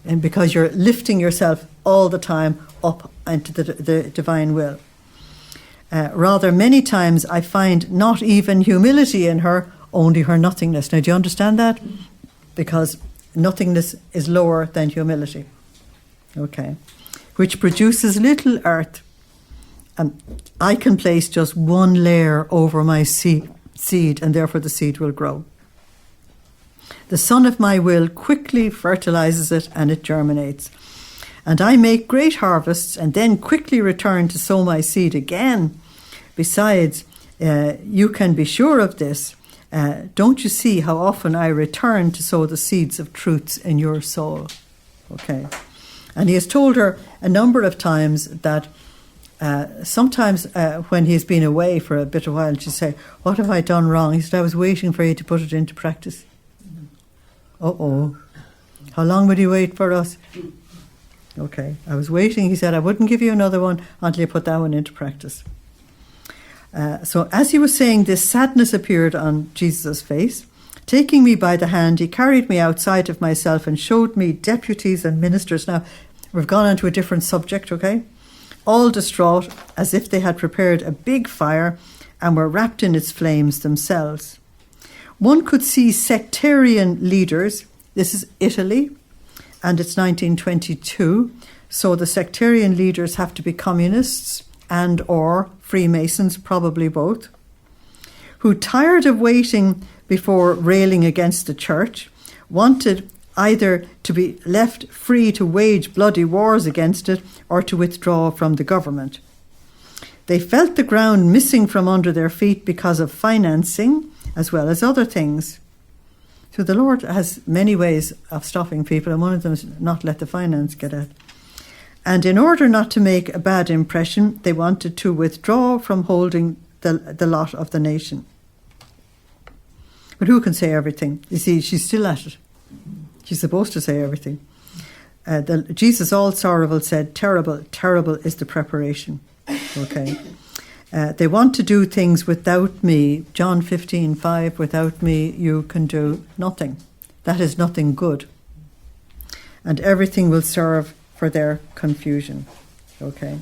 And because you're lifting yourself all the time up into the divine will. Rather, many times I find not even humility in her, only her nothingness. Now, do you understand that? Because nothingness is lower than humility. Okay. Which produces little earth. And I can place just one layer over my seed, and therefore the seed will grow. The son of my will quickly fertilizes it, and it germinates. And I make great harvests, and then quickly return to sow my seed again. Besides, you can be sure of this. Don't you see how often I return to sow the seeds of truths in your soul? Okay. And he has told her a number of times that sometimes when he's been away for a bit of while, she'd say, what have I done wrong? He said, I was waiting for you to put it into practice. Uh-oh. How long would you wait for us? Okay. I was waiting. He said, I wouldn't give you another one until you put that one into practice. So as he was saying this, sadness appeared on Jesus' face. Taking me by the hand, he carried me outside of myself and showed me deputies and ministers. Now, we've gone on to a different subject, okay? All distraught, as if they had prepared a big fire and were wrapped in its flames themselves. One could see sectarian leaders. This is Italy, and it's 1922. So the sectarian leaders have to be communists and or Freemasons, probably both, who, tired of waiting before railing against the church, wanted either to be left free to wage bloody wars against it or to withdraw from the government. They felt the ground missing from under their feet because of financing as well as other things. So the Lord has many ways of stopping people, and one of them is not let the finance get out. And in order not to make a bad impression, they wanted to withdraw from holding the lot of the nation. But who can say everything? You see, she's still at it. She's supposed to say everything. Jesus, all sorrowful, said, terrible, terrible is the preparation. Okay. They want to do things without me. John 15:5, without me you can do nothing. That is nothing good. And everything will serve for their confusion. Okay.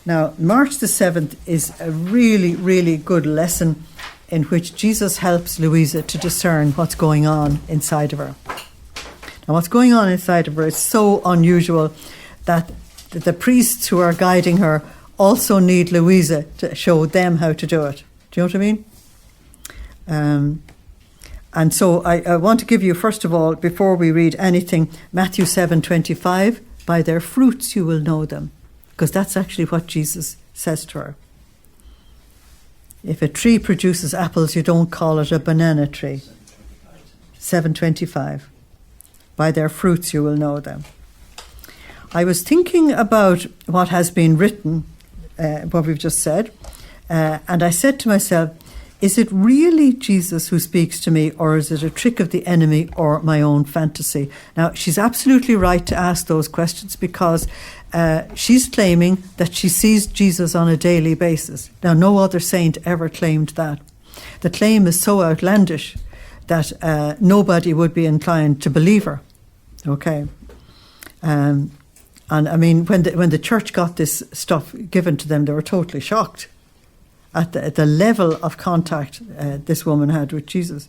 Now, March the 7th is a really, really good lesson in which Jesus helps Luisa to discern what's going on inside of her. Now, what's going on inside of her is so unusual that the priests who are guiding her also need Luisa to show them how to do it. Do you know what I mean? And so I want to give you, first of all, before we read anything, Matthew 7:25, by their fruits you will know them. Because that's actually what Jesus says to her. If a tree produces apples, you don't call it a banana tree. 7:25. By their fruits you will know them. I was thinking about what has been written, what we've just said, and I said to myself, is it really Jesus who speaks to me, or is it a trick of the enemy or my own fantasy? Now, she's absolutely right to ask those questions, because she's claiming that she sees Jesus on a daily basis. Now, no other saint ever claimed that. The claim is so outlandish that nobody would be inclined to believe her. Okay. And I mean, when the church got this stuff given to them, they were totally shocked at the level of contact this woman had with Jesus.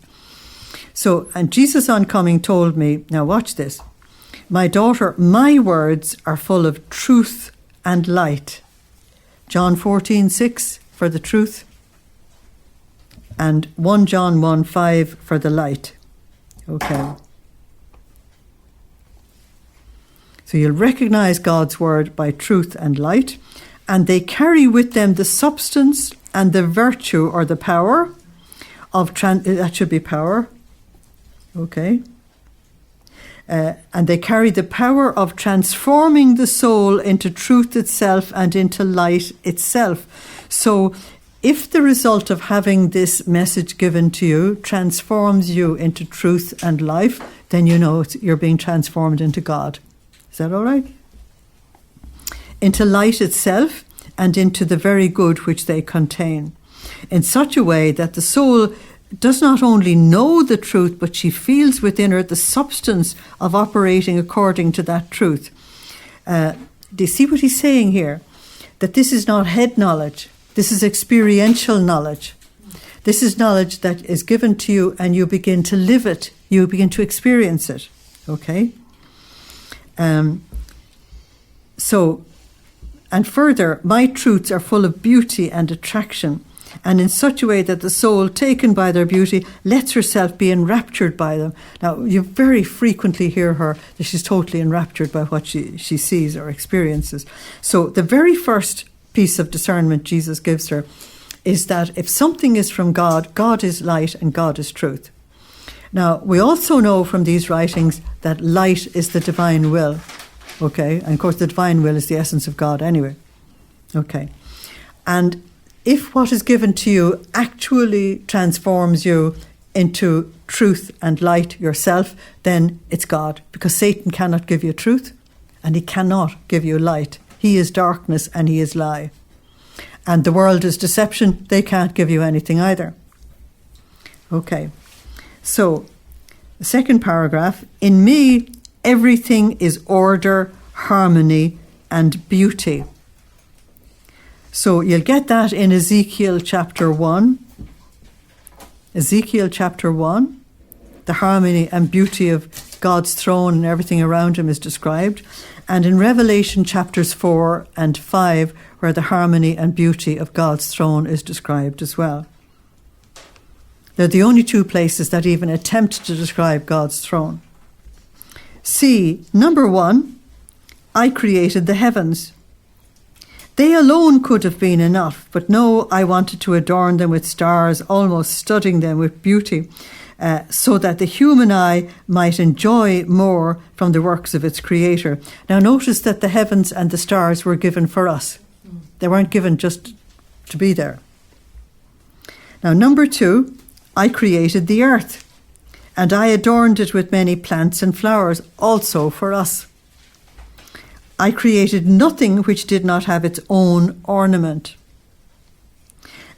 So, and Jesus on coming told me, now watch this, my daughter, my words are full of truth and light. John 14:6 for the truth, and 1 John 1:5 for the light. Okay. So you'll recognize God's word by truth and light, and they carry with them the substance and the virtue or the power of, that should be power, okay. And they carry the power of transforming the soul into truth itself and into light itself. So if the result of having this message given to you transforms you into truth and life, then you know you're being transformed into God. Is that all right? Into light itself and into the very good which they contain, in such a way that the soul does not only know the truth, but she feels within her the substance of operating according to that truth. Do you see what he's saying here? that this is not head knowledge. This is experiential knowledge. This is knowledge that is given to you and you begin to live it. You begin to experience it. Okay? And further, my truths are full of beauty and attraction, and in such a way that the soul, taken by their beauty, lets herself be enraptured by them. Now, you very frequently hear her that she's totally enraptured by what she sees or experiences. So the very first piece of discernment Jesus gives her is that if something is from God, God is light and God is truth. Now, we also know from these writings that light is the divine will. Okay, and of course the divine will is the essence of God anyway. Okay, and if what is given to you actually transforms you into truth and light yourself, then it's God, because Satan cannot give you truth and he cannot give you light. He is darkness and he is lie. And the world is deception. They can't give you anything either. Okay, so the second paragraph, in me everything is order, harmony, and beauty. So you'll get that in Ezekiel chapter 1. Ezekiel chapter 1, the harmony and beauty of God's throne and everything around him is described. And in Revelation chapters 4 and 5, where the harmony and beauty of God's throne is described as well. They're the only two places that even attempt to describe God's throne. See, number 1, I created the heavens. They alone could have been enough, but no, I wanted to adorn them with stars, almost studding them with beauty, so that the human eye might enjoy more from the works of its creator. Now notice that the heavens and the stars were given for us. They weren't given just to be there. Now number 2, I created the earth. And I adorned it with many plants and flowers, also for us. I created nothing which did not have its own ornament.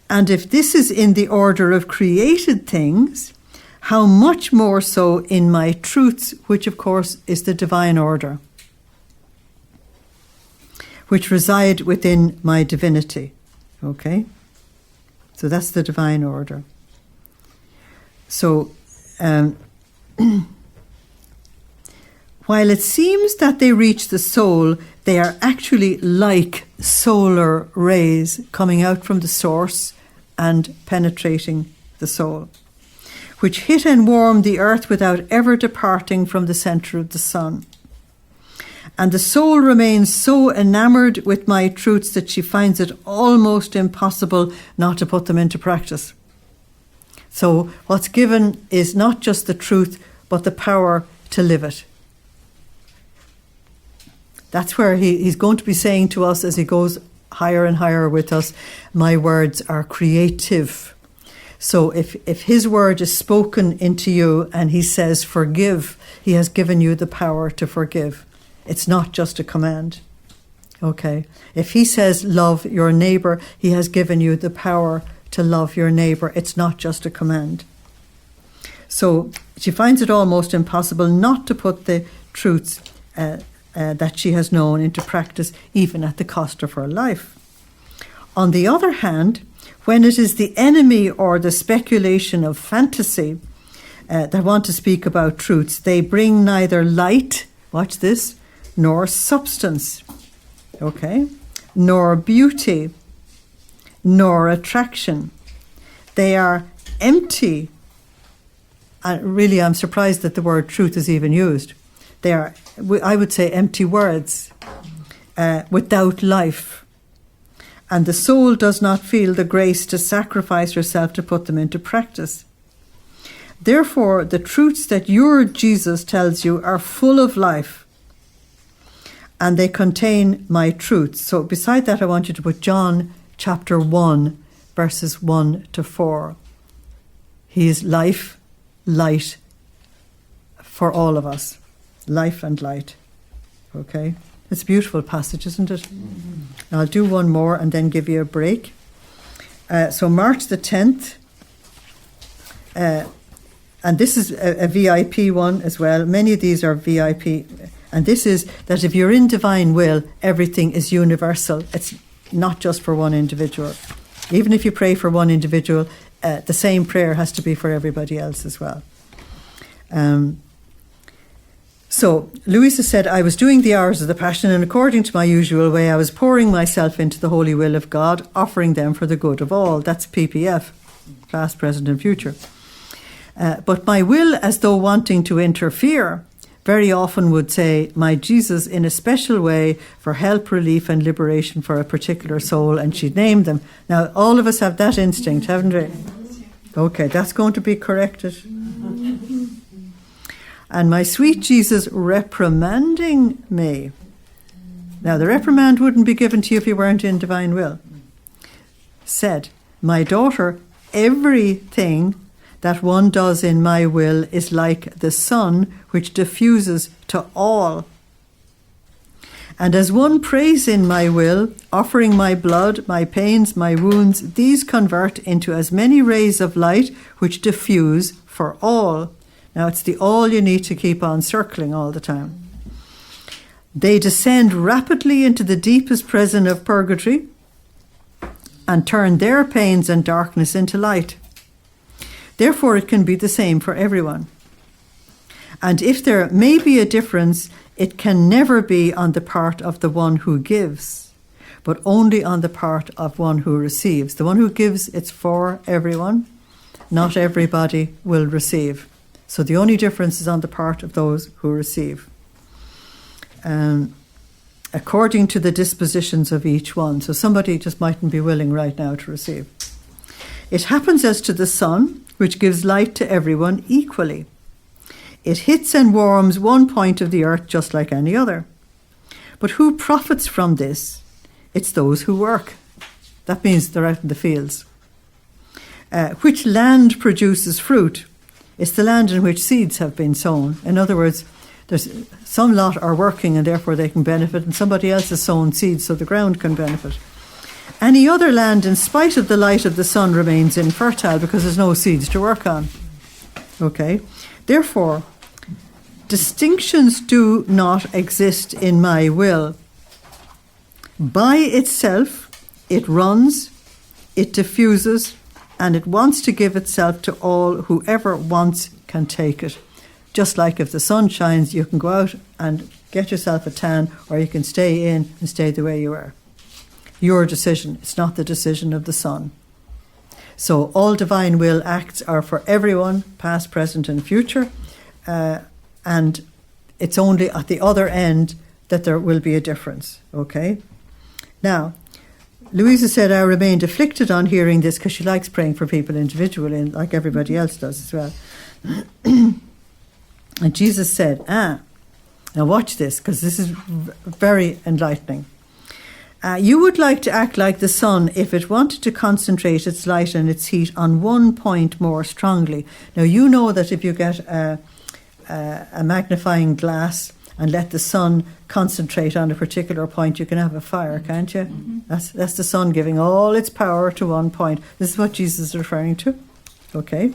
And if this is in the order of created things, how much more so in my truths, which of course is the divine order, which reside within my divinity. Okay? So that's the divine order. So, while it seems that they reach the soul, they are actually like solar rays coming out from the source and penetrating the soul, which hit and warm the earth without ever departing from the centre of the sun. And the soul remains so enamoured with my truths that she finds it almost impossible not to put them into practice. So what's given is not just the truth, but the power to live it. That's where he's going to be saying to us as he goes higher and higher with us, my words are creative. So if his word is spoken into you and he says forgive, he has given you the power to forgive. It's not just a command. Okay. If he says love your neighbour, he has given you the power to love your neighbour. It's not just a command. So she finds it almost impossible not to put the truths that she has known into practice, even at the cost of her life. On the other hand, when it is the enemy or the speculation of fantasy that want to speak about truths, they bring neither light, watch this, nor substance, okay, nor beauty, nor attraction. They are empty. And really, I'm surprised that the word truth is even used. They are, I would say, empty words without life. And the soul does not feel the grace to sacrifice herself to put them into practice. Therefore, the truths that your Jesus tells you are full of life, and they contain my truths. So beside that, I want you to put John chapter 1, verses 1 to 4. He is life, light for all of us. Life and light. Okay? It's a beautiful passage, isn't it? Mm-hmm. I'll do one more and then give you a break. So March the 10th, and this is a VIP one as well. Many of these are VIP. And this is that if you're in divine will, everything is universal. not just for one individual. Even if you pray for one individual, the same prayer has to be for everybody else as well. So Luisa said, I was doing the hours of the Passion, and according to my usual way, I was pouring myself into the holy will of God, offering them for the good of all. That's PPF, past, present and future. But my will, as though wanting to interfere, very often would say, my Jesus, in a special way, for help, relief and liberation for a particular soul, and she'd name them. Now, all of us have that instinct, haven't we? Okay, that's going to be corrected. And my sweet Jesus reprimanding me. Now, the reprimand wouldn't be given to you if you weren't in divine will. Said, my daughter, everything that one does in my will is like the sun which diffuses to all. And as one prays in my will, offering my blood, my pains, my wounds, these convert into as many rays of light which diffuse for all. Now it's the all you need to keep on circling all the time. They descend rapidly into the deepest prison of purgatory and turn their pains and darkness into light. Therefore, it can be the same for everyone. And if there may be a difference, it can never be on the part of the one who gives, but only on the part of one who receives. The one who gives, it's for everyone. Not everybody will receive. So the only difference is on the part of those who receive. According to the dispositions of each one. So somebody just mightn't be willing right now to receive. It happens as to the sun, which gives light to everyone equally. It hits and warms one point of the earth just like any other. But who profits from this? It's those who work. That means they're out in the fields. Which land produces fruit? It's the land in which seeds have been sown. In other words, there's some lot are working and therefore they can benefit, and somebody else has sown seeds so the ground can benefit. Any other land, in spite of the light of the sun, remains infertile because there's no seeds to work on. Okay? Therefore, distinctions do not exist in my will. By itself, it runs, it diffuses, and it wants to give itself to all. Whoever wants can take it. Just like if the sun shines, you can go out and get yourself a tan, or you can stay in and stay the way you are. Your decision. It's not the decision of the sun. So all divine will acts are for everyone, past, present and future. And it's only at the other end that there will be a difference. Okay? Now, Luisa said, I remained afflicted on hearing this, because she likes praying for people individually, like everybody else does as well. And Jesus said, now watch this, because this is very enlightening. You would like to act like the sun if it wanted to concentrate its light and its heat on one point more strongly. Now, you know that if you get a magnifying glass and let the sun concentrate on a particular point, you can have a fire, can't you? Mm-hmm. That's the sun giving all its power to one point. This is what Jesus is referring to. Okay?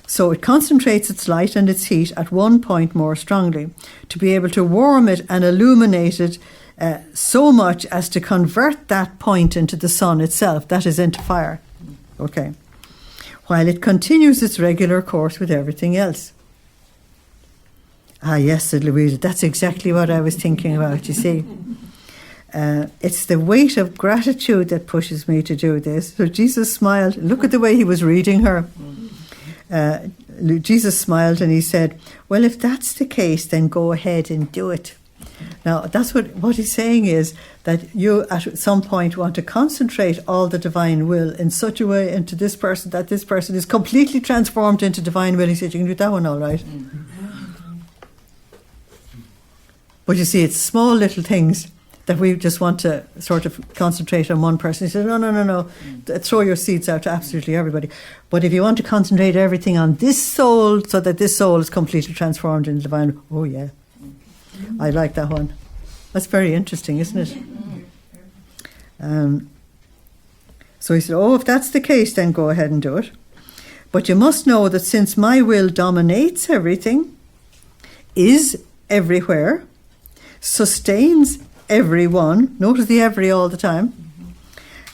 So it concentrates its light and its heat at one point more strongly, to be able to warm it and illuminate it so much as to convert that point into the sun itself, that is, into fire. Okay. While it continues its regular course with everything else. Yes, said Louisa, that's exactly what I was thinking about, you see. It's the weight of gratitude that pushes me to do this. So Jesus smiled. Look at the way he was reading her. Jesus smiled and he said, well, if that's the case, then go ahead and do it. Now, that's what he's saying is that you at some point want to concentrate all the divine will in such a way into this person that this person is completely transformed into divine will. He said, you can do that one all right. But you see, it's small little things that we just want to sort of concentrate on one person. He said, no. Throw your seeds out to absolutely everybody. But if you want to concentrate everything on this soul so that this soul is completely transformed into divine, oh yeah. I like that one. That's very interesting, isn't it? So he said, if that's the case, then go ahead and do it. But you must know that since my will dominates everything, is everywhere, sustains everyone, notice the every all the time,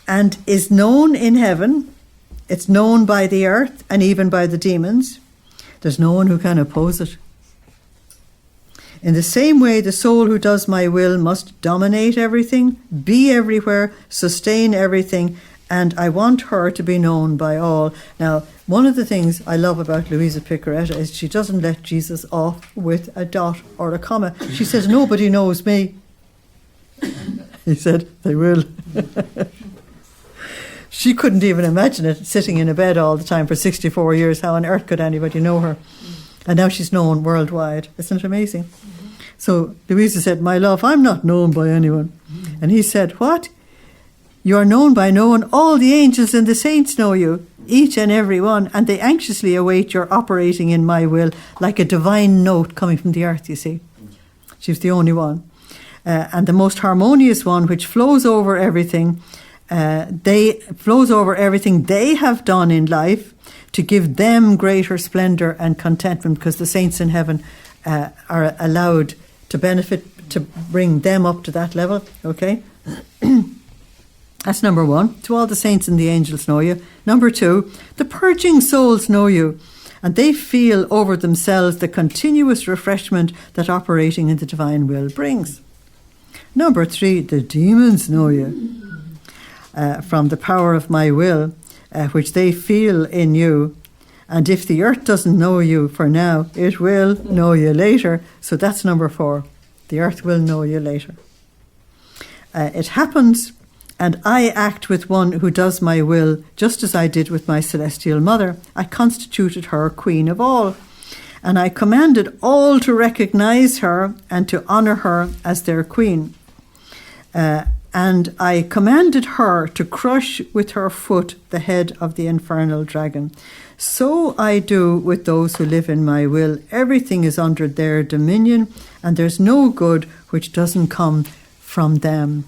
and is known in heaven. It's known by the earth and even by the demons. There's no one who can oppose it. In the same way, the soul who does my will must dominate everything, be everywhere, sustain everything, and I want her to be known by all. Now, one of the things I love about Luisa Piccarreta is she doesn't let Jesus off with a dot or a comma. She says, nobody knows me. He said, they will. She couldn't even imagine it, sitting in a bed all the time for 64 years. How on earth could anybody know her? And now she's known worldwide. Isn't it amazing? So Luisa said, my love, I'm not known by anyone. And he said, what? You are known by no one. All the angels and the saints know you, each and every one, and they anxiously await your operating in my will, like a divine note coming from the earth, you see. She's the only one. And the most harmonious one, which flows over everything, they have done in life to give them greater splendour and contentment, because the saints in heaven are allowed to benefit, to bring them up to that level, okay? That's number one. To all the saints and the angels know you. Number two, the purging souls know you, and they feel over themselves the continuous refreshment that operating in the divine will brings. Number three, the demons know you from the power of my will, which they feel in you. And if the earth doesn't know you for now, it will know you later. So that's number four. The earth will know you later. It happens, and I act with one who does my will, just as I did with my celestial mother. I constituted her queen of all, and I commanded all to recognize her and to honor her as their queen. And I commanded her to crush with her foot the head of the infernal dragon. So I do with those who live in my will. Everything is under their dominion, and there's no good which doesn't come from them.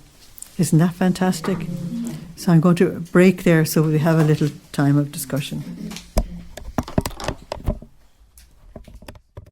Isn't that fantastic? So I'm going to break there so we have a little time of discussion.